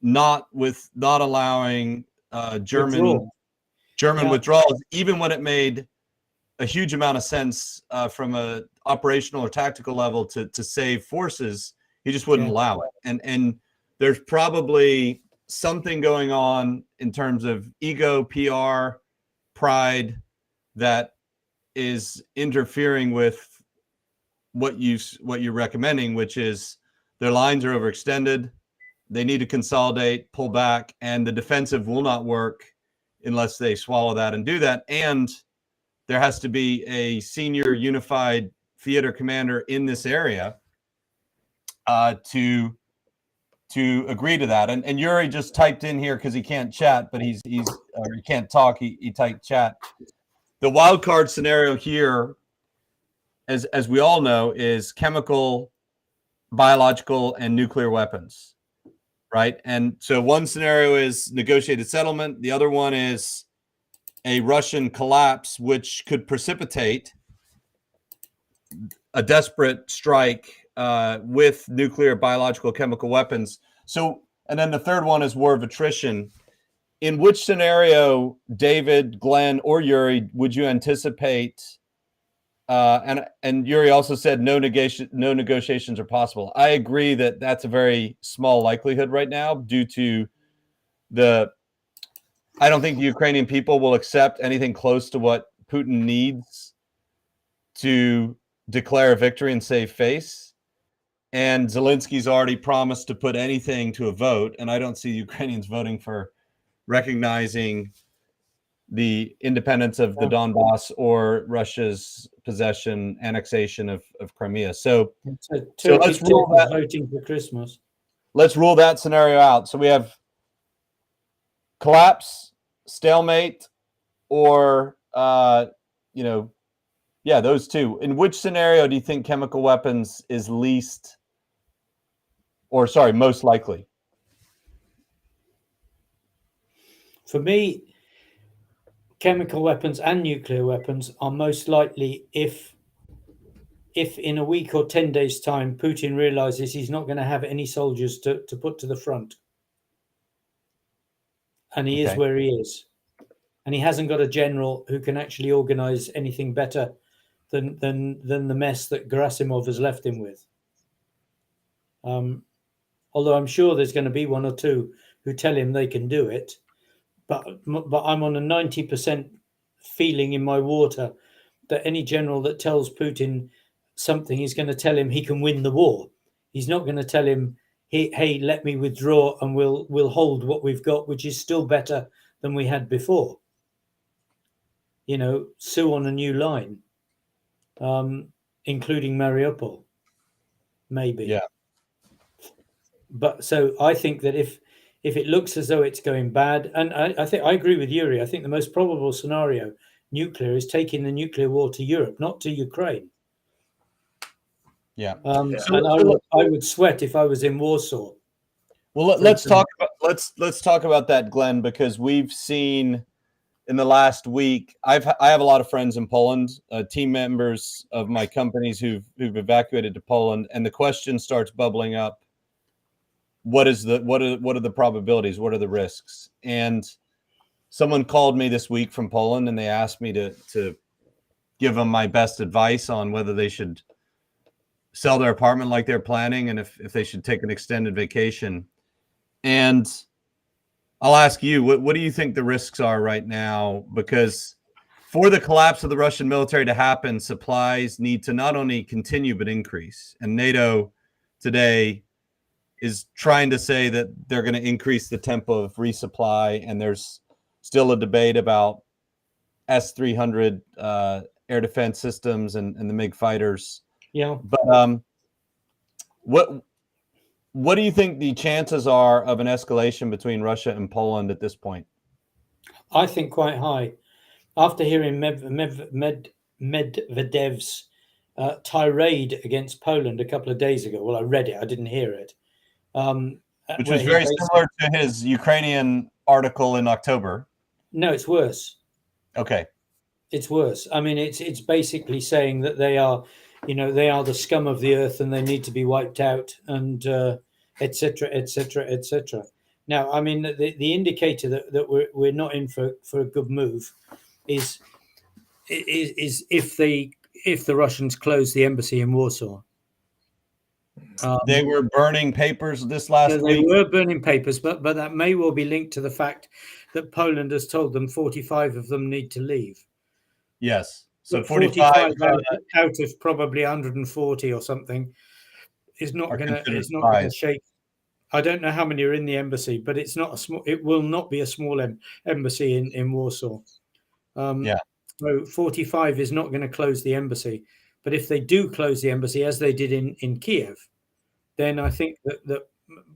not allowing German withdrawals, even when it made a huge amount of sense from a operational or tactical level to save forces. He just wouldn't allow it. And there's probably something going on in terms of ego, PR, pride that is interfering with what you're recommending, which is their lines are overextended. They need to consolidate, pull back, and the defensive will not work unless they swallow that and do that. And there has to be a senior unified theater commander in this area to agree to that. And Yuri just typed in here because he can't chat, but he can't talk. He typed chat. The wild card scenario here, as we all know, is chemical, biological, and nuclear weapons, right? And so one scenario is negotiated settlement. The other one is a Russian collapse, which could precipitate a desperate strike with nuclear, biological, chemical weapons. So, and then the third one is war of attrition. In which scenario, David, Glenn, or Yuri, would you anticipate? And Yuri also said no negotiations are possible. I agree that that's a very small likelihood right now due to I don't think the Ukrainian people will accept anything close to what Putin needs to declare a victory and save face. And Zelensky's already promised to put anything to a vote, and I don't see Ukrainians voting for recognizing the independence of the Donbass or Russia's possession, annexation of Crimea. So let's rule that. Voting for Christmas. Let's rule that scenario out. So we have collapse, stalemate, or those two. In which scenario do you think chemical weapons is most likely? For me, chemical weapons and nuclear weapons are most likely if in a week or 10 days' time, Putin realizes he's not going to have any soldiers to put to the front. And he is where he is. And he hasn't got a general who can actually organize anything better than the mess that Gerasimov has left him with. Although I'm sure there's going to be one or two who tell him they can do it. But I'm on a 90% feeling in my water that any general that tells Putin something is going to tell him he can win the war. He's not going to tell him, hey, let me withdraw and we'll hold what we've got, which is still better than we had before. Sue on a new line, including Mariupol, maybe. Yeah. But so I think that if it looks as though it's going bad, and I think I agree with Yuri, I think the most probable scenario, nuclear, is taking the nuclear war to Europe, not to Ukraine. Yeah. And I would sweat if I was in Warsaw. Well, let's talk about that, Glenn, because we've seen in the last week. I have a lot of friends in Poland, team members of my companies who've evacuated to Poland, and the question starts bubbling up. What are the probabilities? What are the risks? And someone called me this week from Poland, and they asked me to give them my best advice on whether they should sell their apartment like they're planning, and if they should take an extended vacation. And I'll ask you, what do you think the risks are right now? Because for the collapse of the Russian military to happen, supplies need to not only continue but increase. And NATO today is trying to say that they're going to increase the tempo of resupply, and there's still a debate about S-300 air defense systems and the MiG fighters. Yeah. But what do you think the chances are of an escalation between Russia and Poland at this point? I think quite high. After hearing Medvedev's tirade against Poland a couple of days ago, well, I read it, I didn't hear it. Which was very similar to his Ukrainian article in October. No, it's worse. Okay. It's worse. I mean, it's basically saying that they are, they are the scum of the earth and they need to be wiped out, and et cetera, et cetera, et cetera. Now, I mean, the indicator that we're not in for a good move is if the Russians close the embassy in Warsaw. They were burning papers this last week. They were burning papers, but that may well be linked to the fact that Poland has told them 45 of them need to leave. Yes. So 45 out of probably 140 or something is not going to shake. I don't know how many are in the embassy, but it's not a small. It will not be a small embassy in Warsaw. So 45 is not going to close the embassy, but if they do close the embassy, as they did in Kyiv, then I think that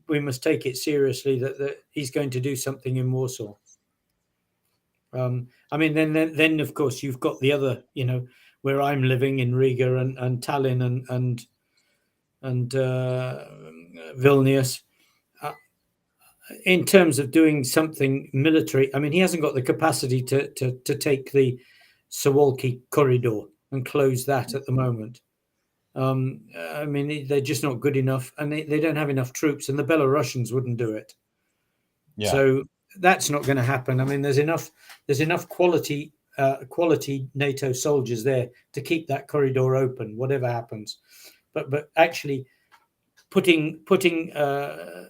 we must take it seriously that he's going to do something in Warsaw. I mean, then of course you've got the other, where I'm living in Riga and Tallinn and Vilnius. In terms of doing something military, I mean, he hasn't got the capacity to take the Suwalki corridor and close that at the moment. I mean, they're just not good enough, and they don't have enough troops, and the Belarusians wouldn't do it. Yeah. So that's not going to happen. I mean, there's enough quality NATO soldiers there to keep that corridor open, whatever happens. But actually putting a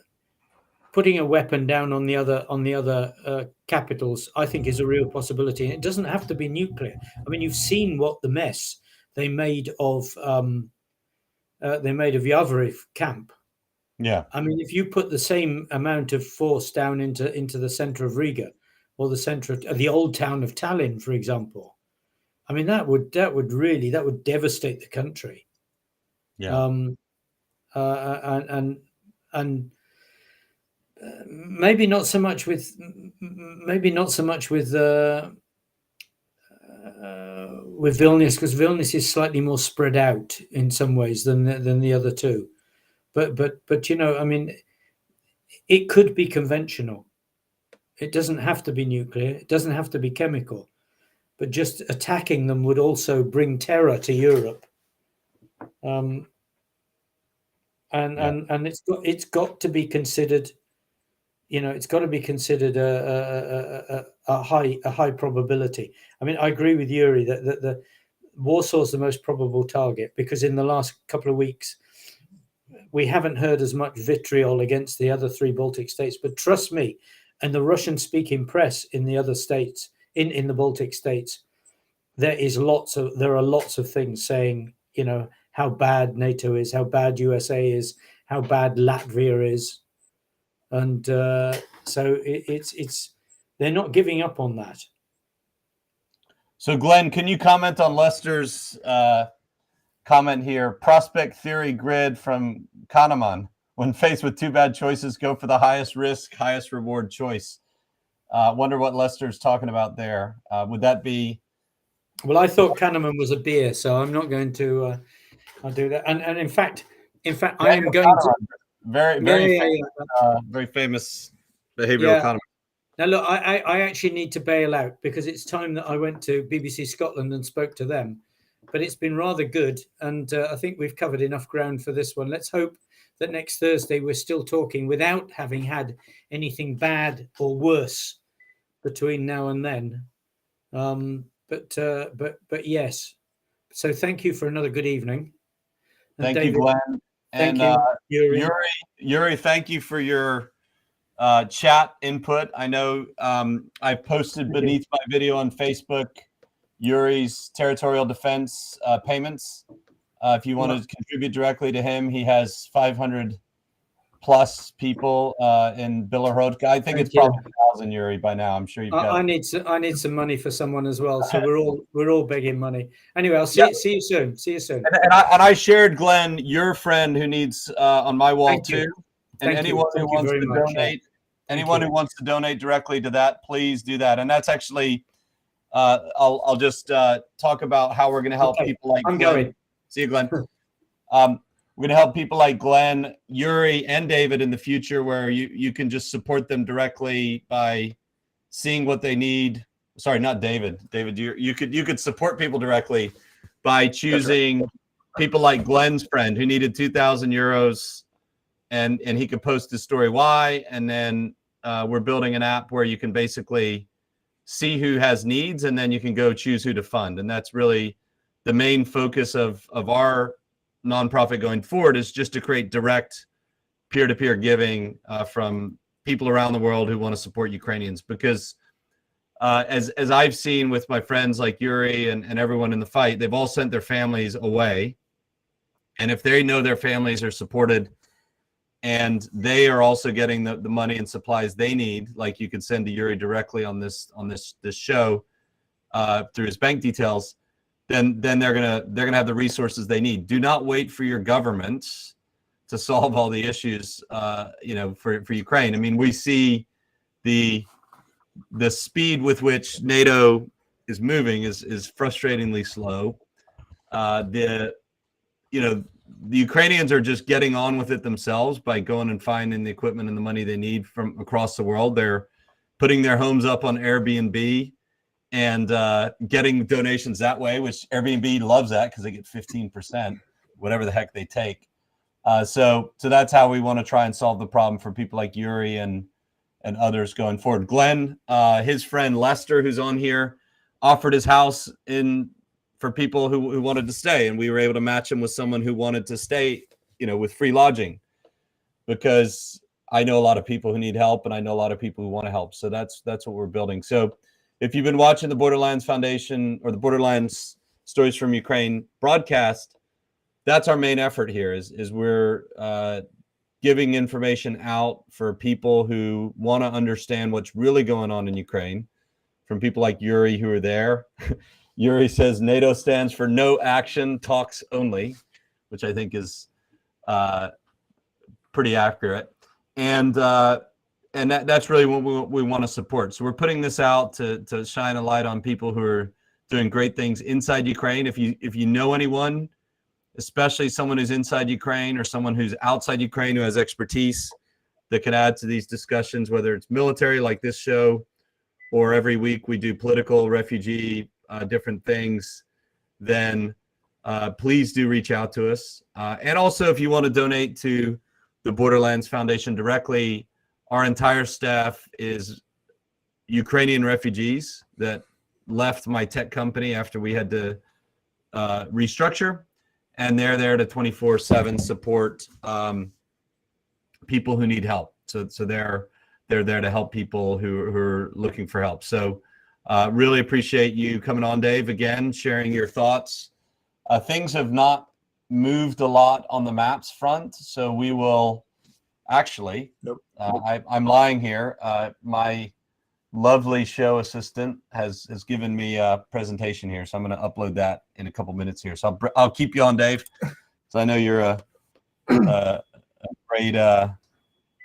weapon down on the other capitals, I think, is a real possibility. And it doesn't have to be nuclear. I mean, you've seen what the mess they made of Yavoriv camp. Yeah. I mean, if you put the same amount of force down into the center of Riga or the center of the old town of Tallinn, for example, I mean, that would devastate the country. Yeah. And maybe not so much with Vilnius, because Vilnius is slightly more spread out in some ways than the other two. But I mean, it could be conventional. It doesn't have to be nuclear. It doesn't have to be chemical. But just attacking them would also bring terror to Europe. And it's got to be considered. It's got to be considered a high probability. I mean, I agree with Yuri that the Warsaw's the most probable target, because in the last couple of weeks we haven't heard as much vitriol against the other three Baltic states. But trust me, and the Russian-speaking press in the other states, in the Baltic states, there are lots of things saying, how bad NATO is, how bad USA is, how bad Latvia is. And so it's they're not giving up on that. So, Glenn, can you comment on Lester's comment here? Prospect theory grid from Kahneman. When faced with two bad choices, go for the highest risk, highest reward choice. Wonder what Lester's talking about there. Would that be? Well, I thought Kahneman was a beer, so I'm not going to. I'll do that. And in fact, I am going to. Very famous behavioral economist. Now, look, I actually need to bail out because it's time that I went to BBC Scotland and spoke to them. But it's been rather good, and I think we've covered enough ground for this one. Let's hope that next Thursday we're still talking without having had anything bad or worse between now and then. But yes. So thank you for another good evening. And thank David, you, Glenn. And you, Yuri, thank you for your chat input. I know I posted beneath my video on Facebook Yuri's territorial defense payments. If you want to contribute directly to him, he has 500 plus people in Bilorhodka. I think it's probably 1,000, Yuri, by now. I'm sure you've got. I need some money for someone as well. So we're all begging money. Anyway, I'll see you soon. See you soon. And I shared, Glenn, your friend who needs on my wall too. And anyone who wants to donate, anyone who wants to donate directly to that, please do that. And that's actually, I'll just talk about how we're going to help people like I'm Glenn. going. See you, Glenn. we're going to help people like Glenn, Yuri, and David in the future, where you can just support them directly by seeing what they need. Sorry, not David. David, you could support people directly by choosing people like Glenn's friend who needed 2,000 euros, and he could post his story why, and then we're building an app where you can basically see who has needs, and then you can go choose who to fund. And that's really the main focus of our nonprofit going forward, is just to create direct peer-to-peer giving from people around the world who want to support Ukrainians. Because as I've seen with my friends like Yuri and everyone in the fight, they've all sent their families away. And if they know their families are supported and they are also getting the money and supplies they need, like you could send to Yuri directly on this show through his bank details, then they're gonna have the resources they need. Do not wait for your government to solve all the issues, for Ukraine. I mean, we see the speed with which NATO is moving is frustratingly slow. The Ukrainians are just getting on with it themselves by going and finding the equipment and the money they need from across the world. They're putting their homes up on Airbnb and getting donations that way, which Airbnb loves that because they get 15%, whatever the heck they take. So that's how we want to try and solve the problem for people like Yuri and others going forward. Glenn, his friend Lester, who's on here, offered his house for people who wanted to stay, and we were able to match him with someone who wanted to stay, with free lodging, because I know a lot of people who need help, and I know a lot of people who want to help. So that's what we're building. So if you've been watching the Borderlands Foundation or the Borderlands Stories from Ukraine broadcast, that's our main effort here. Is we're giving information out for people who want to understand what's really going on in Ukraine, from people like Yuri who are there. Yuri says NATO stands for no action, talks only, which I think is pretty accurate. And that's really what we want to support. So we're putting this out to shine a light on people who are doing great things inside Ukraine. If you know anyone, especially someone who's inside Ukraine or someone who's outside Ukraine who has expertise that could add to these discussions, whether it's military like this show, or every week we do political, refugee, different things, then please do reach out to us. And also, if you want to donate to the Borderlands Foundation directly, our entire staff is Ukrainian refugees that left my tech company after we had to restructure. And they're there to 24/7 support people who need help. So they're there to help people who are looking for help. So really appreciate you coming on, Dave, again, sharing your thoughts. Things have not moved a lot on the maps front, so we will actually. Nope. I'm lying here. My lovely show assistant has given me a presentation here, so I'm going to upload that in a couple minutes here. So I'll keep you on, Dave. So I know you're a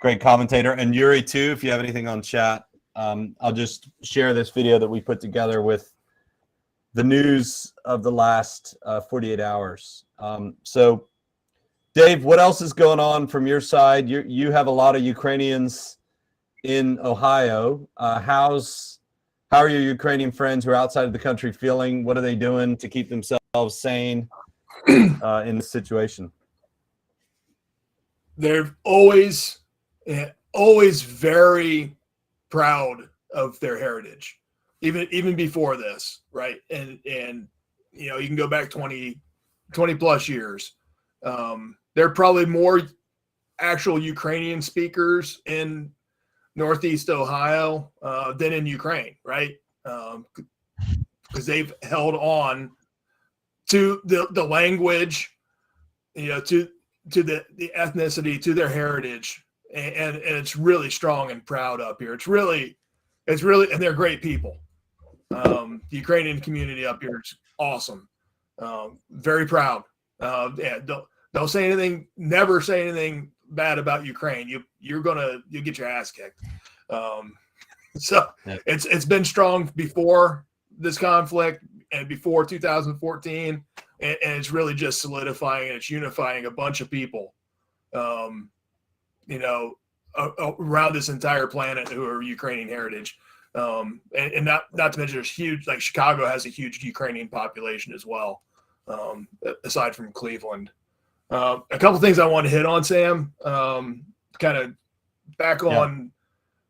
great commentator, and Yuri too. If you have anything on chat, I'll just share this video that we put together with the news of the last 48 hours. So, Dave, what else is going on from your side? You have a lot of Ukrainians in Ohio. How are your Ukrainian friends who are outside of the country feeling? What are they doing to keep themselves sane in this situation? They're always very proud of their heritage, even before this, right? And you can go back 20 plus years. There are probably more actual Ukrainian speakers in Northeast Ohio than in Ukraine, right? Because they've held on to the language, to the ethnicity, to their heritage, and it's really strong and proud up here. It's really, and they're great people. The Ukrainian community up here is awesome. Very proud. Don't say anything. Never say anything bad about Ukraine. You'll get your ass kicked. So yeah. It's been strong before this conflict and before 2014 and it's really just solidifying and it's unifying a bunch of people, around this entire planet who are Ukrainian heritage. And not to mention there's huge, like Chicago has a huge Ukrainian population as well, aside from Cleveland. A couple things I want to hit on, Sam, kind of back on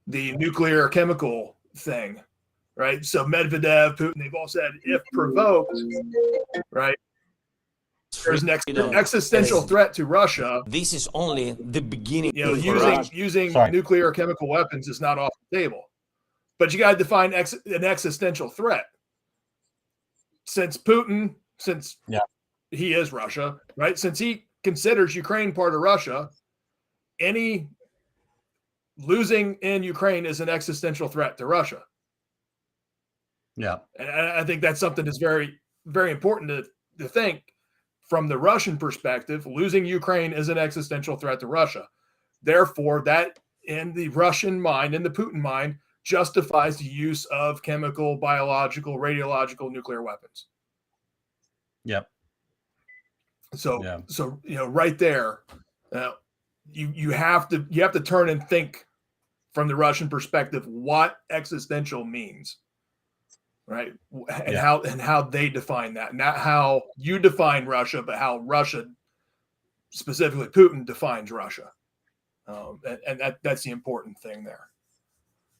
the nuclear chemical thing, right? So Medvedev, Putin, they've all said if provoked, right, there's an existential threat to Russia. This is only the beginning. Using nuclear chemical weapons is not off the table. But you got to define an existential threat. Since Putin, he is Russia, right? Since he considers Ukraine part of Russia, any losing in Ukraine is an existential threat to Russia. Yeah. And I think that's something that's very, very important to think from the Russian perspective. Losing Ukraine is an existential threat to Russia. Therefore, that in the Russian mind, in the Putin mind, justifies the use of chemical, biological, radiological, nuclear weapons. Yep. So right there, you have to turn and think from the Russian perspective what existential means, right? And how they define that, not how you define Russia, but how Russia, specifically Putin, defines Russia, and that's the important thing there.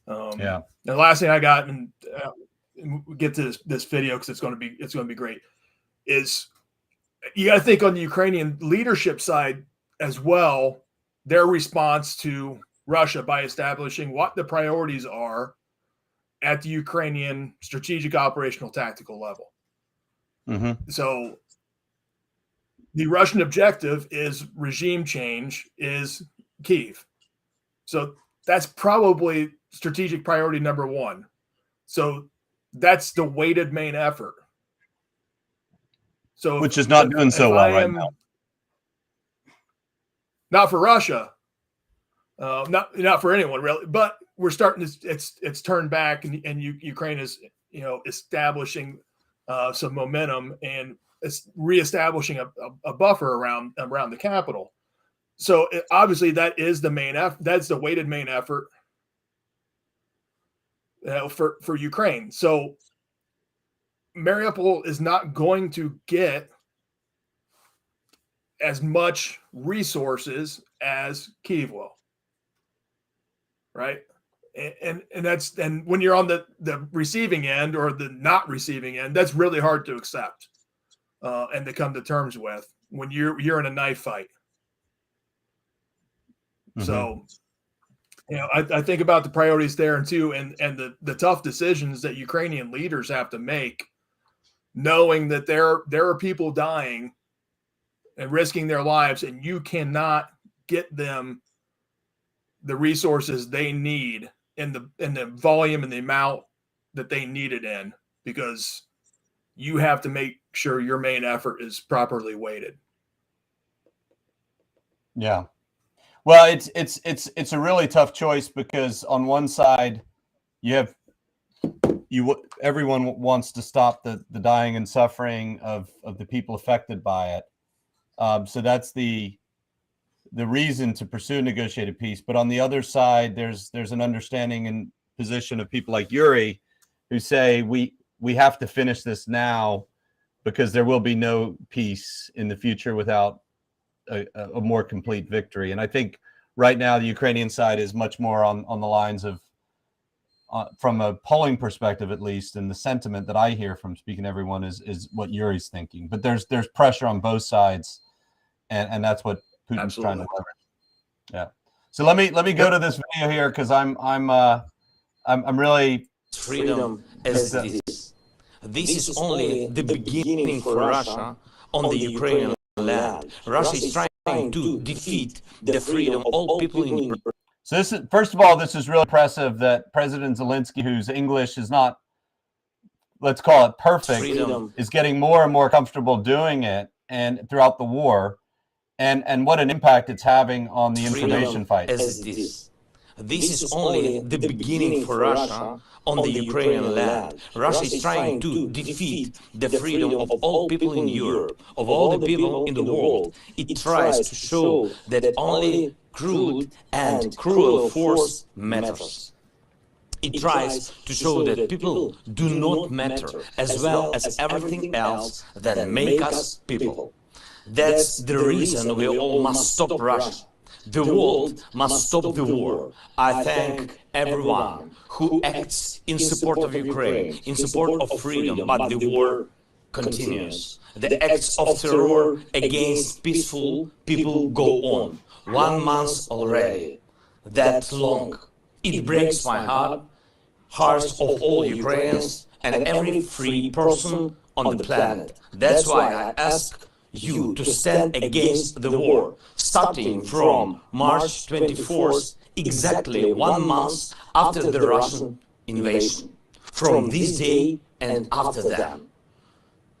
The last thing I got, and we'll get to this video because it's going to be great, is you got to think on the Ukrainian leadership side as well, their response to Russia by establishing what the priorities are at the Ukrainian strategic, operational, tactical level. Mm-hmm. So the Russian objective is regime change, is Kyiv. So that's probably strategic priority number one. So that's the weighted main effort. So which is not doing so well right now. Not for Russia, not for anyone really. But we're starting to. It's turned back, and Ukraine is establishing some momentum and it's reestablishing a buffer around the capital. So obviously that is the main effort. That's the weighted main effort for Ukraine. So Mariupol is not going to get as much resources as Kyiv will, right? And when you're on the receiving end or the not receiving end, that's really hard to accept and to come to terms with when you're in a knife fight. Mm-hmm. So, I think about the priorities there too, and the tough decisions that Ukrainian leaders have to make, knowing that there are people dying and risking their lives, and you cannot get them the resources they need in the volume and the amount that they need it in, because you have to make sure your main effort is properly weighted. Yeah. Well, it's a really tough choice, because on one side everyone wants to stop the dying and suffering of the people affected by it. So that's the reason to pursue negotiated peace. But on the other side, there's an understanding and position of people like Yuri who say we have to finish this now, because there will be no peace in the future without a more complete victory. And I think right now the Ukrainian side is much more on the lines of, from a polling perspective at least, and the sentiment that I hear from speaking to everyone is what Yuri's thinking. But there's pressure on both sides, and that's what Putin's trying to leverage. Yeah. So let me go to this video here, because I'm really freedom as this. This is only the beginning for Russia on the Ukrainian land. Russia is trying to defeat the freedom of all people in Ukraine. So this is, first of all, this is really impressive that President Zelensky, whose English is not, let's call it perfect, is getting more and more comfortable doing it, and throughout the war, and what an impact it's having on the information fight. As this. This is only the beginning for Russia on the Ukrainian land. Russia is trying to defeat the freedom of all people in Europe, of all the people in the world. It tries to show that only crude and cruel force matters. It tries to show that people do not matter, as well as everything else that make us people. That's the reason we all must stop Russia. The world must stop the war. I thank everyone who acts in support of Ukraine, in support of freedom, but the war continues. The acts of terror against peaceful people go on. 1 month already. That's long. It breaks my hearts of all Ukrainians and every free person on the planet. That's why I ask you to stand against the war, starting from March 24th, exactly 1 month after the Russian invasion. From this day and after that.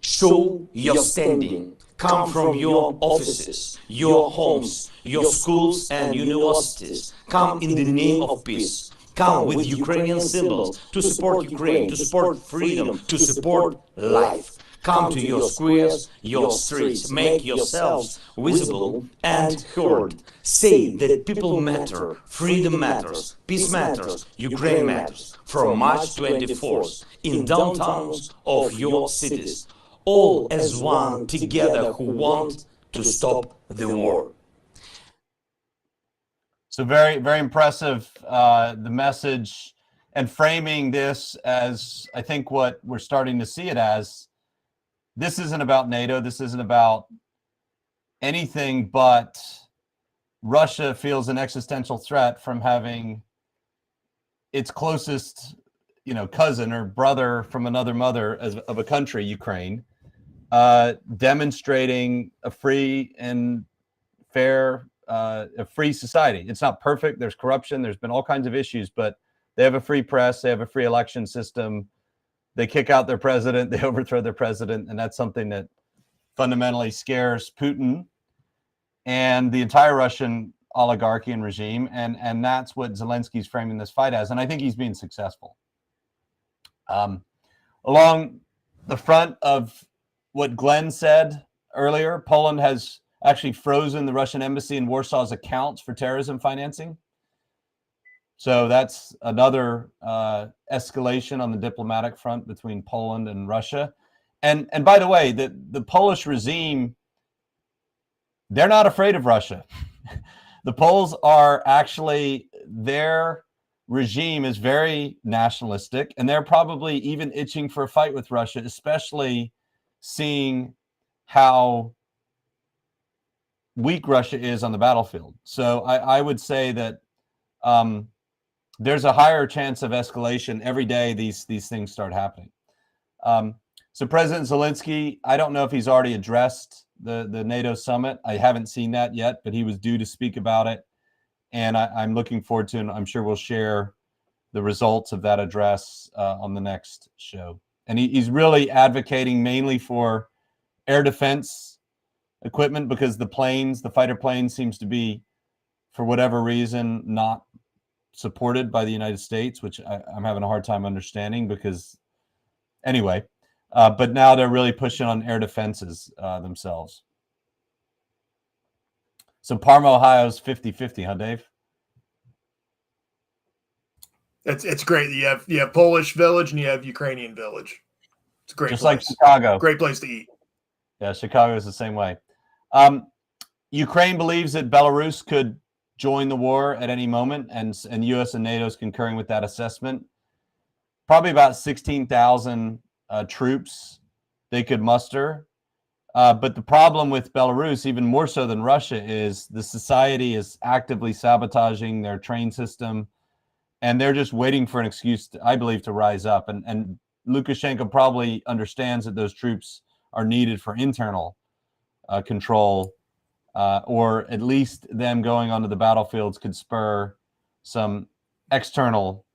Show your standing. Come from your offices, your homes, your schools and universities. Come in the name of peace. Come with Ukrainian symbols to support Ukraine, to support freedom, to support life. Come to your squares, your streets, make yourselves visible and heard. Say that people matter, freedom matters, peace matters, Ukraine matters. From March 24th, in downtowns of your cities, all as one together who want to stop the war. So very, very impressive, the message, and framing this as, I think what we're starting to see it as, this isn't about NATO, this isn't about anything but Russia feels an existential threat from having its closest, cousin or brother from another mother of a country, Ukraine, demonstrating a free and fair a free society. It's not perfect. There's corruption. There's been all kinds of issues, but they have a free press. They have a free election system. They kick out their president. They overthrow their president. And that's something that fundamentally scares Putin and the entire Russian oligarchy and regime. And that's what Zelensky's framing this fight as. And I think he's being successful. Along the front of what Glenn said earlier, Poland has actually frozen the Russian embassy in Warsaw's accounts for terrorism financing. So that's another escalation on the diplomatic front between Poland and Russia. And by the way, the Polish regime, they're not afraid of Russia. The Poles are actually, their regime is very nationalistic, and they're probably even itching for a fight with Russia, especially seeing how weak Russia is on the battlefield. So I would say that there's a higher chance of escalation every day these things start happening. So President Zelensky, I don't know if he's already addressed the NATO summit. I haven't seen that yet, but he was due to speak about it. And I'm looking forward to, and I'm sure we'll share the results of that address on the next show. And he's really advocating mainly for air defense equipment, because the fighter planes seems to be, for whatever reason, not supported by the United States, which I'm having a hard time understanding, because anyway, but now they're really pushing on air defenses themselves. So Parma, Ohio's 50-50, huh, Dave? It's great. You have Polish village and you have Ukrainian village. It's a great Just place. like Chicago. Great place to eat. Yeah, Chicago is the same way. Ukraine believes that Belarus could join the war at any moment, and U.S. and NATO is concurring with that assessment. Probably about 16,000 troops they could muster. But the problem with Belarus, even more so than Russia, is the society is actively sabotaging their train system, and they're just waiting for an excuse, I believe, to rise up. And Lukashenko probably understands that those troops are needed for internal control, or at least them going onto the battlefields could spur some external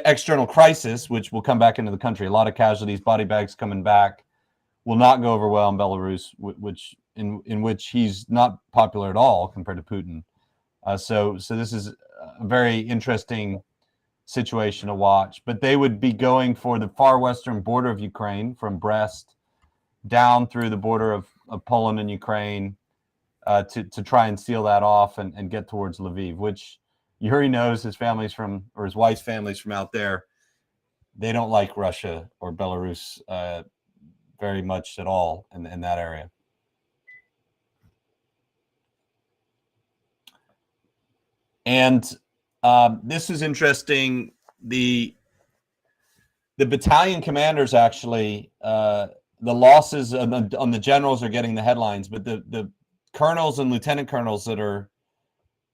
external crisis, which will come back into the country. A lot of casualties, body bags coming back, will not go over well in Belarus, which in which he's not popular at all compared to Putin. So this is a very interesting situation to watch. But they would be going for the far western border of Ukraine from Brest down through the border of Poland and Ukraine to try and seal that off and get towards Lviv, which Yuri knows his family's from, or his wife's family's from out there. They don't like Russia or Belarus very much at all in that area. And this is interesting. The battalion commanders actually, the losses on the generals are getting the headlines, but the colonels and lieutenant colonels that are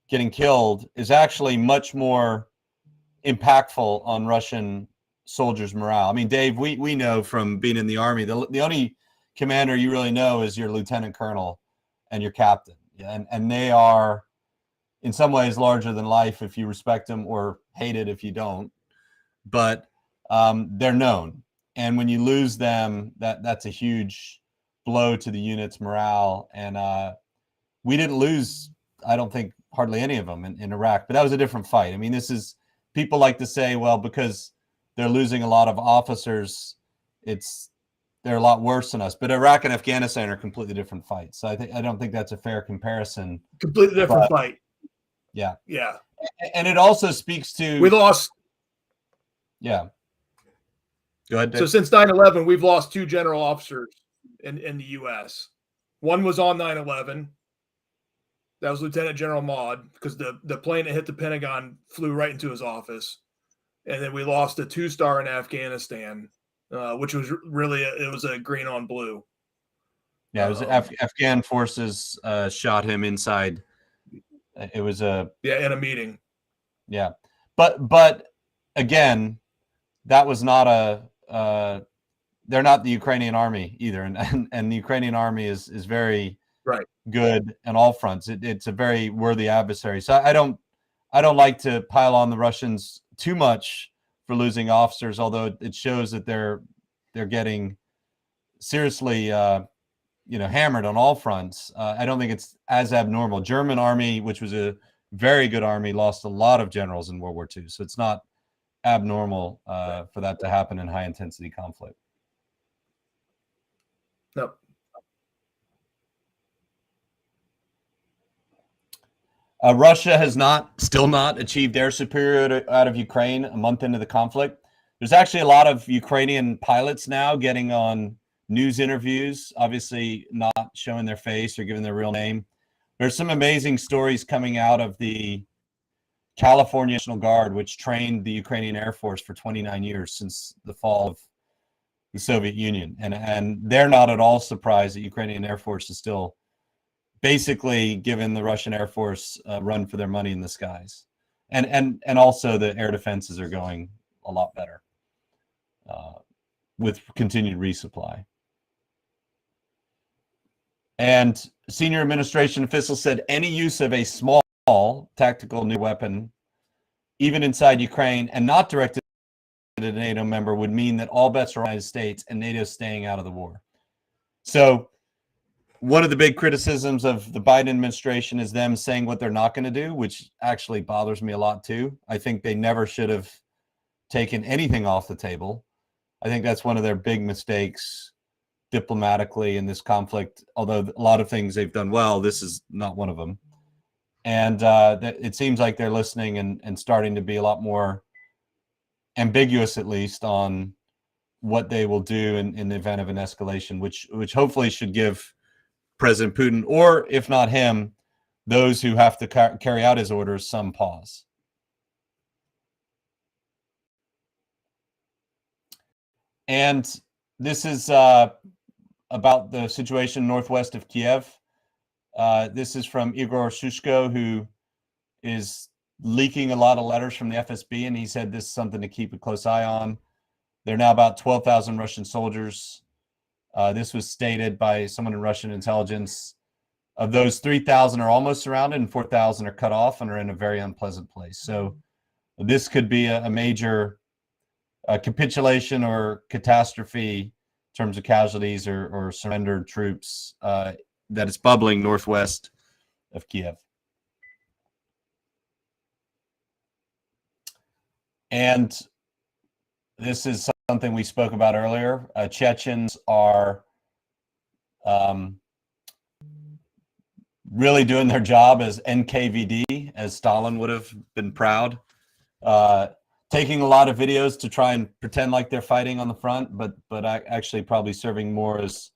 getting killed is actually much more impactful on Russian soldiers' morale. I mean, Dave, we know from being in the Army, the only commander you really know is your lieutenant colonel and your captain. And they are in some ways larger than life if you respect them, or hate it if you don't. But they're known. And when you lose them, that's a huge blow to the unit's morale. And we didn't lose, I don't think, hardly any of them in Iraq, but that was a different fight. I mean, this is, people like to say, well, because they're losing a lot of officers, they're a lot worse than us. But Iraq and Afghanistan are completely different fights. So I don't think that's a fair comparison. Completely different fight. Yeah. Yeah. And it also speaks to, we lost. Yeah. Go ahead, Dave. So since 9/11, we've lost 2 general officers in the U.S. One was on 9/11. That was Lieutenant General Maud, because the plane that hit the Pentagon flew right into his office. And then we lost a 2-star in Afghanistan, which was really, it was a green on blue. Yeah, it was Afghan forces shot him inside. It was in a meeting. Yeah. But again, that was not they're not the Ukrainian army either. And the Ukrainian army is very good on all fronts. It's a very worthy adversary. So I don't like to pile on the Russians too much for losing officers, although it shows that they're getting seriously hammered on all fronts. I don't think it's as abnormal. German army, which was a very good army, lost a lot of generals in World War II. So it's not abnormal for that to happen in high intensity conflict. No. Russia has still not achieved air superiority out of Ukraine a month into the conflict. There's actually a lot of Ukrainian pilots now getting on news interviews, obviously not showing their face or giving their real name. There's some amazing stories coming out of the California National Guard, which trained the Ukrainian Air Force for 29 years since the fall of the Soviet Union. And they're not at all surprised that Ukrainian Air Force is still basically giving the Russian Air Force a run for their money in the skies. And also the air defenses are going a lot better with continued resupply. And senior administration officials said any use of a small tactical nuclear weapon, even inside Ukraine, and not directed at a NATO member, would mean that all bets are on the United States and NATO staying out of the war. So one of the big criticisms of the Biden administration is them saying what they're not going to do, which actually bothers me a lot too. I think they never should have taken anything off the table. I think that's one of their big mistakes diplomatically in this conflict. Although a lot of things they've done well, this is not one of them. And it seems like they're listening and starting to be a lot more ambiguous, at least, on what they will do in the event of an escalation, which hopefully should give President Putin, or if not him, those who have to carry out his orders, some pause. And this is about the situation northwest of Kiev. This is from Igor Shushko, who is leaking a lot of letters from the FSB, and he said this is something to keep a close eye on. There are now about 12,000 Russian soldiers. This was stated by someone in Russian intelligence. Of those, 3,000 are almost surrounded and 4,000 are cut off and are in a very unpleasant place. So this could be a major capitulation or catastrophe in terms of casualties or surrendered troops that it's bubbling northwest of Kiev. And this is something we spoke about earlier. Chechens are really doing their job as NKVD, as Stalin would have been proud. Taking a lot of videos to try and pretend like they're fighting on the front, but actually probably serving more as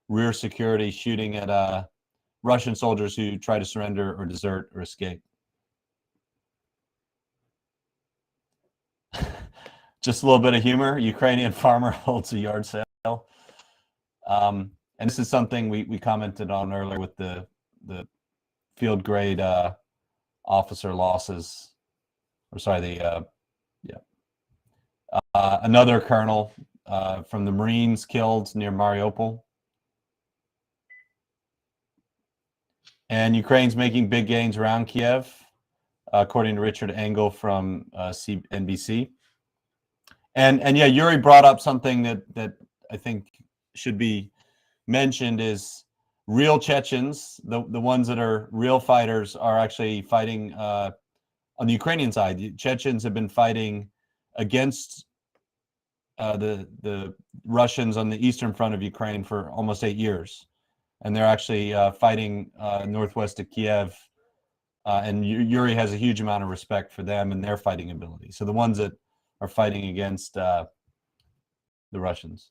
rear security, shooting at Russian soldiers who try to surrender or desert or escape. Just a little bit of humor. Ukrainian farmer holds a yard sale. And this is something we commented on earlier with the field grade officer losses, or sorry, another colonel from the Marines killed near Mariupol. And Ukraine's making big gains around Kiev, according to Richard Engel from NBC. And yeah, Yuri brought up something that I think should be mentioned is real Chechens, the ones that are real fighters, are actually fighting on the Ukrainian side. The Chechens have been fighting against the Russians on the eastern front of Ukraine for almost 8 years. And they're actually fighting northwest of Kiev. And Yuri has a huge amount of respect for them and their fighting ability. So the ones that are fighting against the Russians.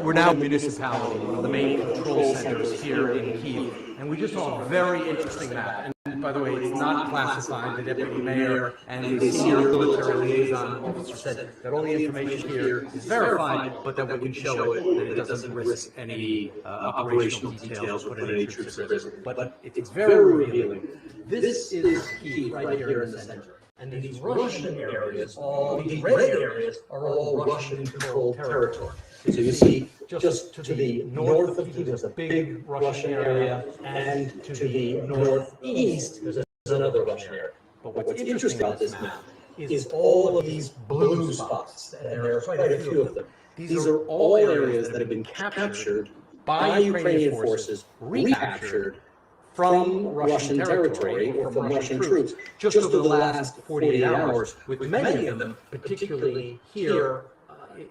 We're now a municipality, one of the main control centers here in Kyiv, and we just saw a very interesting map. And by the way, it's not classified. The deputy mayor and the senior military liaison officer said that all the information here is verified, but that we can show it, that it doesn't risk any operational details, put any troops at risk. But it's very revealing. This is Kyiv right here in the center. And these Russian areas, all these red areas, are all Russian-controlled territory. So you see, just to the north of Kyiv, there's a big Russian area, and to the northeast, there's another Russian area. But what's interesting about this map is all of these blue spots, and there are quite a few of them. These are all areas that have been captured by Ukrainian forces, recaptured from Russian territory or from Russian troops just over the last 48 hours, with many of them, particularly here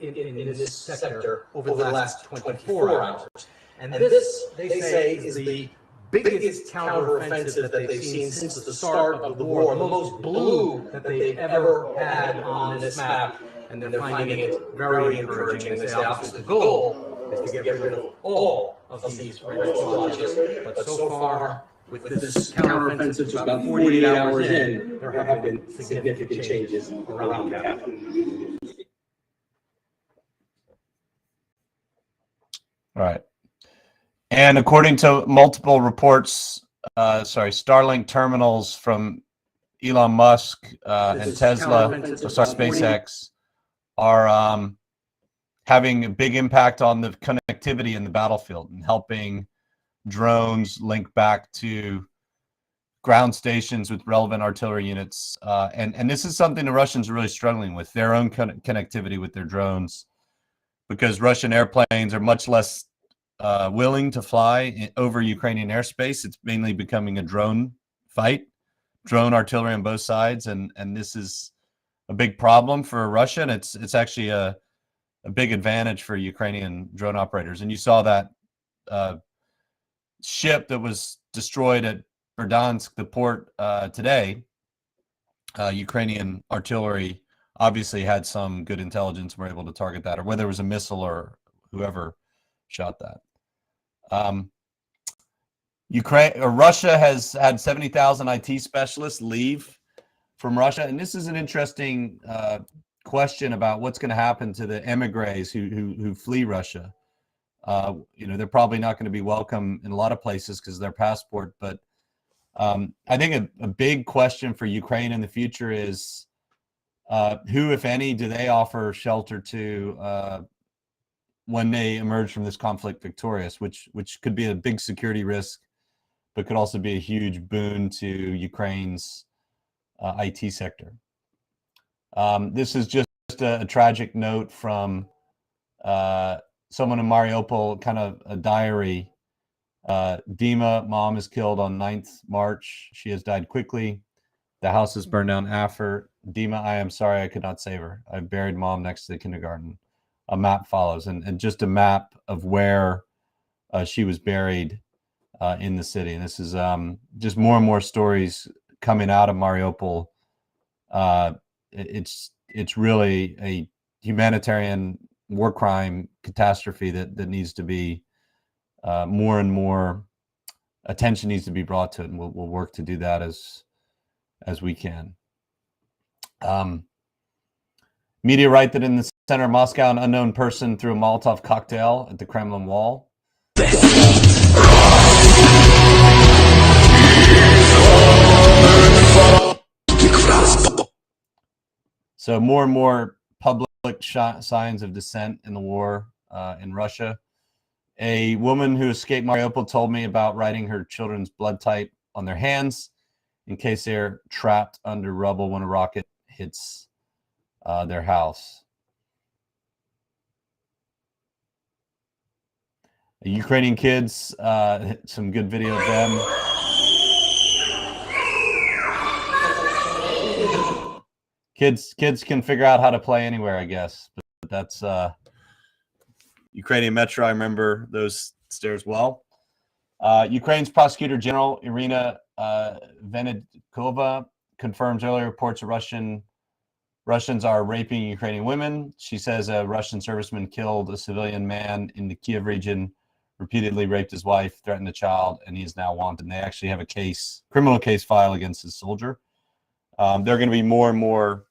in this sector, over the last 24 hours. And this, they say, is the biggest counteroffensive that they've seen since the start of the war, the most blue that they've ever had on this map. And they're finding it very encouraging. And they say, obviously, the goal is to get rid of all of these red splotches. But so far, with this counteroffensive to about 48 hours in, there have been significant changes around the capital. Right. And according to multiple reports, Starlink terminals from Elon Musk and Tesla, SpaceX, are having a big impact on the connectivity in the battlefield and helping drones link back to ground stations with relevant artillery units. And this is something the Russians are really struggling with, their own connectivity with their drones, because Russian airplanes are much less willing to fly over Ukrainian airspace. It's mainly becoming a drone fight, drone artillery on both sides. And this is a big problem for Russia. And it's actually a big advantage for Ukrainian drone operators. And you saw that ship that was destroyed at Berdansk, the port, today. Ukrainian artillery obviously had some good intelligence and were able to target that, or whether it was a missile or whoever shot that. Russia has had 70,000 IT specialists leave from Russia, and this is an interesting question about what's going to happen to the emigres who flee Russia. They're probably not going to be welcome in a lot of places because of their passport, but I think a big question for Ukraine in the future is who, if any, do they offer shelter to when they emerge from this conflict victorious, which could be a big security risk, but could also be a huge boon to Ukraine's IT sector. This is just a tragic note from someone in Mariupol, kind of a diary. Dima, mom, is killed on 9th March. She has died quickly. The house is burned down after. Dima, I am sorry I could not save her. I buried mom next to the kindergarten. A map follows, and just a map of where she was buried in the city. And this is just more and more stories coming out of Mariupol. It's really a humanitarian war crime catastrophe that needs to be more and more attention needs to be brought to it, and we'll work to do that as we can. Media write that in the center of Moscow, an unknown person threw a Molotov cocktail at the Kremlin wall. So more and more public signs of dissent in the war in Russia. A woman who escaped Mariupol told me about writing her children's blood type on their hands in case they're trapped under rubble when a rocket hits their house. Ukrainian kids, some good video of them. Kids can figure out how to play anywhere, I guess. But that's Ukrainian Metro. I remember those stairs well. Ukraine's Prosecutor General Irina Venedikova confirms earlier reports of Russians are raping Ukrainian women. She says a Russian serviceman killed a civilian man in the Kyiv region, repeatedly raped his wife, threatened a child, and he is now wanted. And they actually have a criminal case filed against this soldier. There are going to be more and more,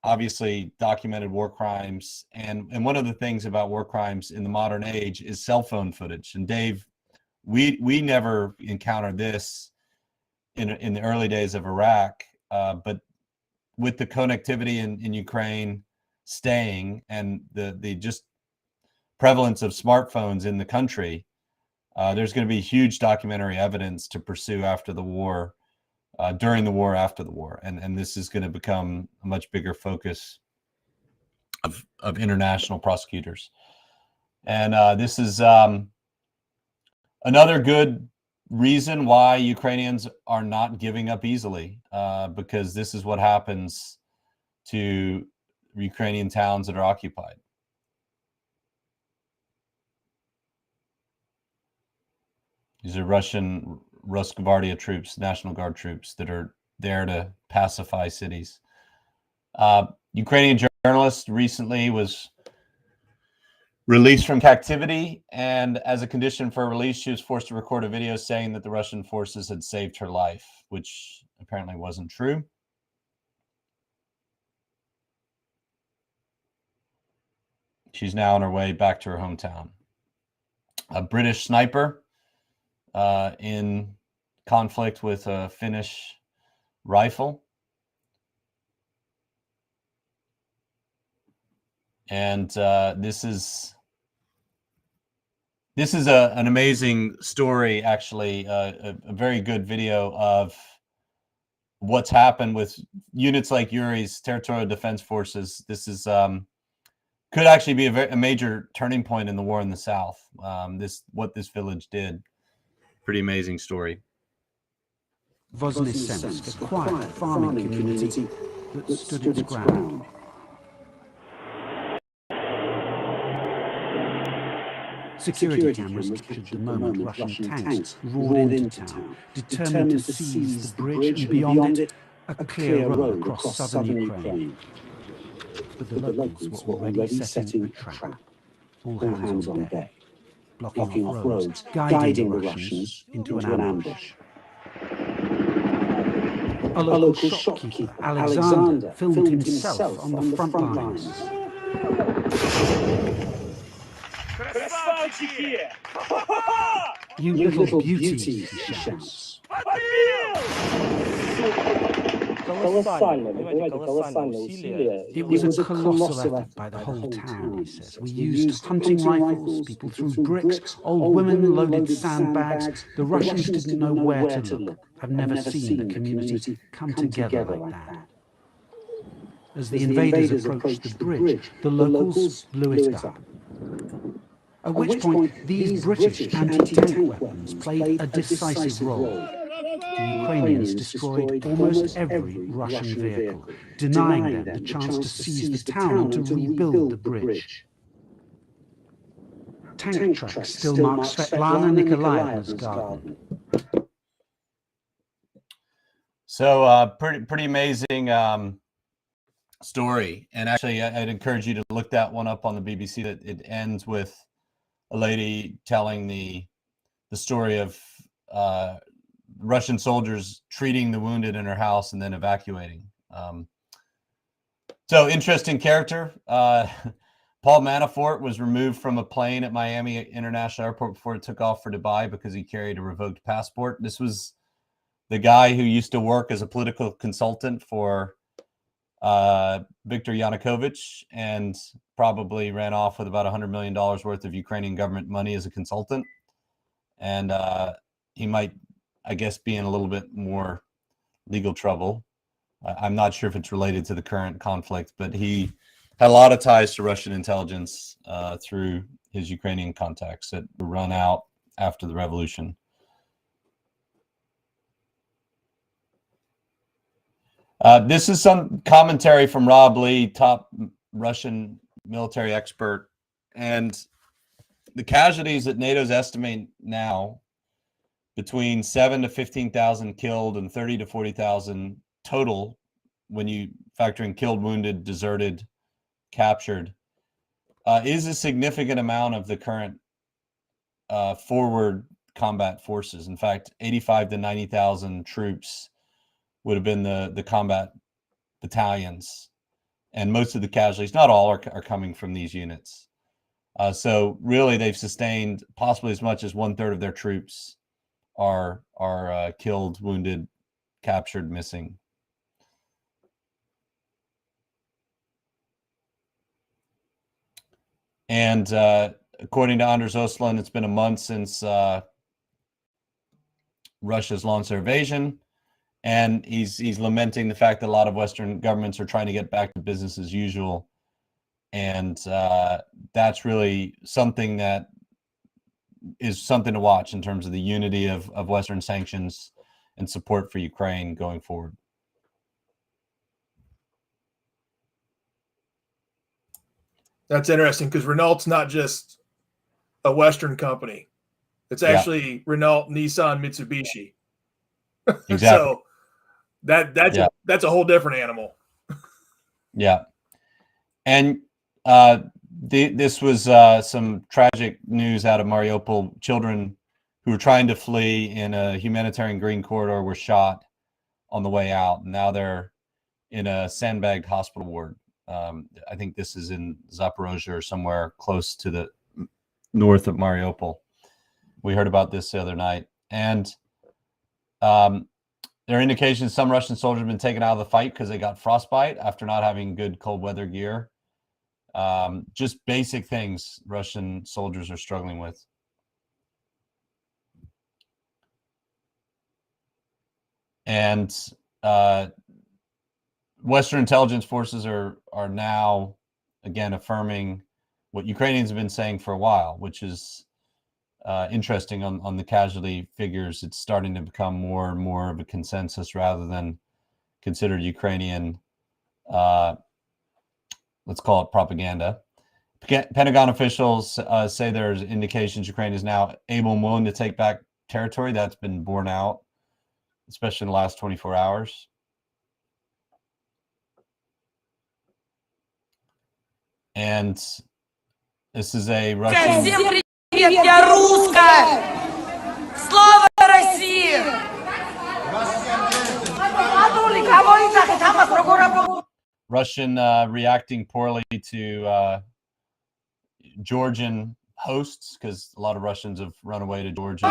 obviously, documented war crimes. And one of the things about war crimes in the modern age is cell phone footage. And Dave, we never encountered this in the early days of Iraq, but with the connectivity in Ukraine staying and the just prevalence of smartphones in the country, there's going to be huge documentary evidence to pursue after the war, during the war, after the war, and this is going to become a much bigger focus of international prosecutors. And this is another good reason why Ukrainians are not giving up easily, because this is what happens to Ukrainian towns that are occupied. These are Russian Rosgvardia troops, National Guard troops that are there to pacify cities. Ukrainian journalist recently was released from captivity, and as a condition for release, she was forced to record a video saying that the Russian forces had saved her life, which apparently wasn't true. She's now on her way back to her hometown. A British sniper in conflict with a Finnish rifle. And this is an amazing story, actually, a very good video of what's happened with units like Yuri's Territorial Defense Forces. This is could actually be a major turning point in the war in the South. What this village did, pretty amazing story. Voznesensk, a quiet farming community that stood its ground. Security cameras captured the moment Russian tanks roared into town, determined to seize the bridge and beyond it, a clear road across southern Ukraine. But the locals were already setting a trap. All hands on deck, blocking off roads, guiding the Russians into an ambush. A local shopkeeper, Alexander, filmed himself on the front lines. You little beauties, he shouts. It was a colossal effort by the whole town, he says. We used hunting rifles, people threw bricks, old women loaded sandbags. The Russians didn't know where to look. I've never seen the community come together like that. As the invaders approached the bridge, the locals blew it up. at which point these British anti-tank weapons played a decisive role. The Ukrainians destroyed almost every Russian vehicle, denying them the chance to seize the town and to rebuild the bridge. Tank tracks still mark Svetlana Nikolaevna's garden. So pretty amazing story. And actually, I'd encourage you to look that one up on the BBC. That it ends with a lady telling the story of Russian soldiers treating the wounded in her house and then evacuating. So interesting character. Paul Manafort was removed from a plane at Miami International Airport before it took off for Dubai because he carried a revoked passport. This was the guy who used to work as a political consultant for Viktor Yanukovych and probably ran off with about $100 million worth of Ukrainian government money as a consultant. And he might, I guess, be in a little bit more legal trouble. I'm not sure if it's related to the current conflict, but he had a lot of ties to Russian intelligence through his Ukrainian contacts that were run out after the revolution. This is some commentary from Rob Lee, top Russian military expert. And the casualties that NATO's estimate now between 7,000 to 15,000 killed and 30,000 to 40,000 total when you factor in killed, wounded, deserted, captured, is a significant amount of the current forward combat forces. In fact, 85,000 to 90,000 troops would have been the combat battalions, and most of the casualties, not all, are coming from these units. So really, they've sustained possibly as much as 1/3 of their troops are killed, wounded, captured, missing. And according to Anders Östlund, it's been a month since Russia's launched their invasion, and he's lamenting the fact that a lot of Western governments are trying to get back to business as usual, and that's really something that is something to watch in terms of the unity of Western sanctions and support for Ukraine going forward. That's interesting because Renault's not just a Western company. It's actually Renault, Nissan, Mitsubishi. Exactly. So that's a whole different animal. Yeah. And this was some tragic news out of Mariupol. Children who were trying to flee in a humanitarian green corridor were shot on the way out. Now they're in a sandbagged hospital ward. I think this is in Zaporozhye or somewhere close to the north of Mariupol. We heard about this the other night. And there are indications some Russian soldiers have been taken out of the fight because they got frostbite after not having good cold weather gear. Just basic things Russian soldiers are struggling with. And Western intelligence forces are now, again, affirming what Ukrainians have been saying for a while, which is interesting on the casualty figures. It's starting to become more and more of a consensus rather than considered Ukrainian, let's call it propaganda. Pentagon officials say there's indications Ukraine is now able and willing to take back territory. That's been borne out, especially in the last 24 hours. And this is a Russian. Всем привет, я русская! Слава России! Russian reacting poorly to Georgian hosts because a lot of Russians have run away to Georgia.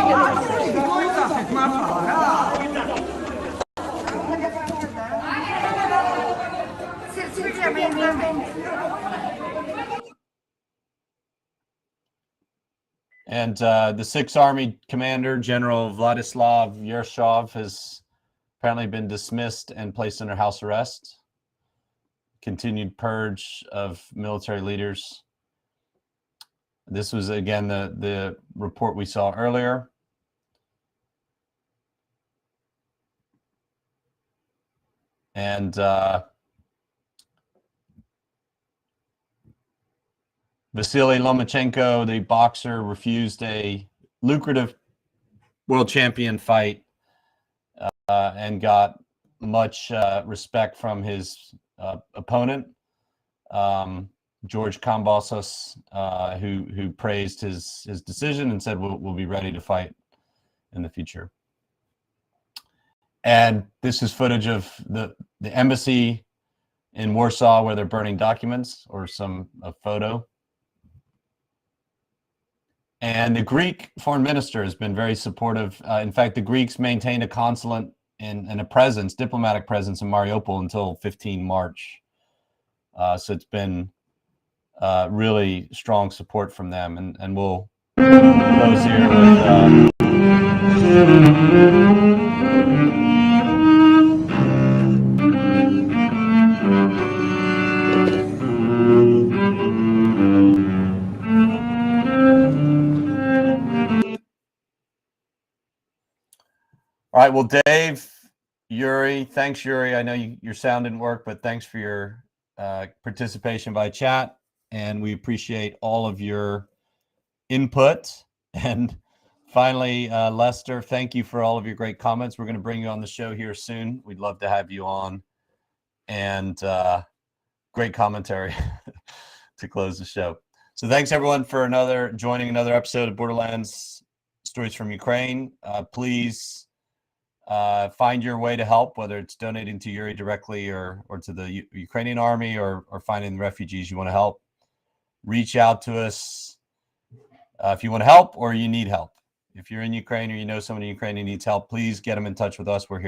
And the 6th Army commander, General Vladislav Yershov, has apparently been dismissed and placed under house arrest. Continued purge of military leaders. This was, again, the report we saw earlier. And Vasily Lomachenko, the boxer, refused a lucrative world champion fight and got much respect from his opponent, George Kambosos, who praised his decision and said we'll be ready to fight in the future. And this is footage of the embassy in Warsaw where they're burning documents, or a photo. And the Greek foreign minister has been very supportive. In fact, the Greeks maintained a consulate and a presence, diplomatic presence in Mariupol until 15 March. So it's been really strong support from them. And we'll close here with... All right, well, Dave, Yuri, thanks, Yuri. I know your sound didn't work, but thanks for your participation by chat, and we appreciate all of your input. And finally, Lester, thank you for all of your great comments. We're going to bring you on the show here soon. We'd love to have you on, and great commentary to close the show. So thanks, everyone, for joining another episode of Borderlands Stories from Ukraine. Please find your way to help, whether it's donating to Yuri directly or to the Ukrainian army or finding the refugees you want to help. Reach out to us if you want to help or you need help. If you're in Ukraine or you know someone in Ukraine who needs help, please get them in touch with us. We're here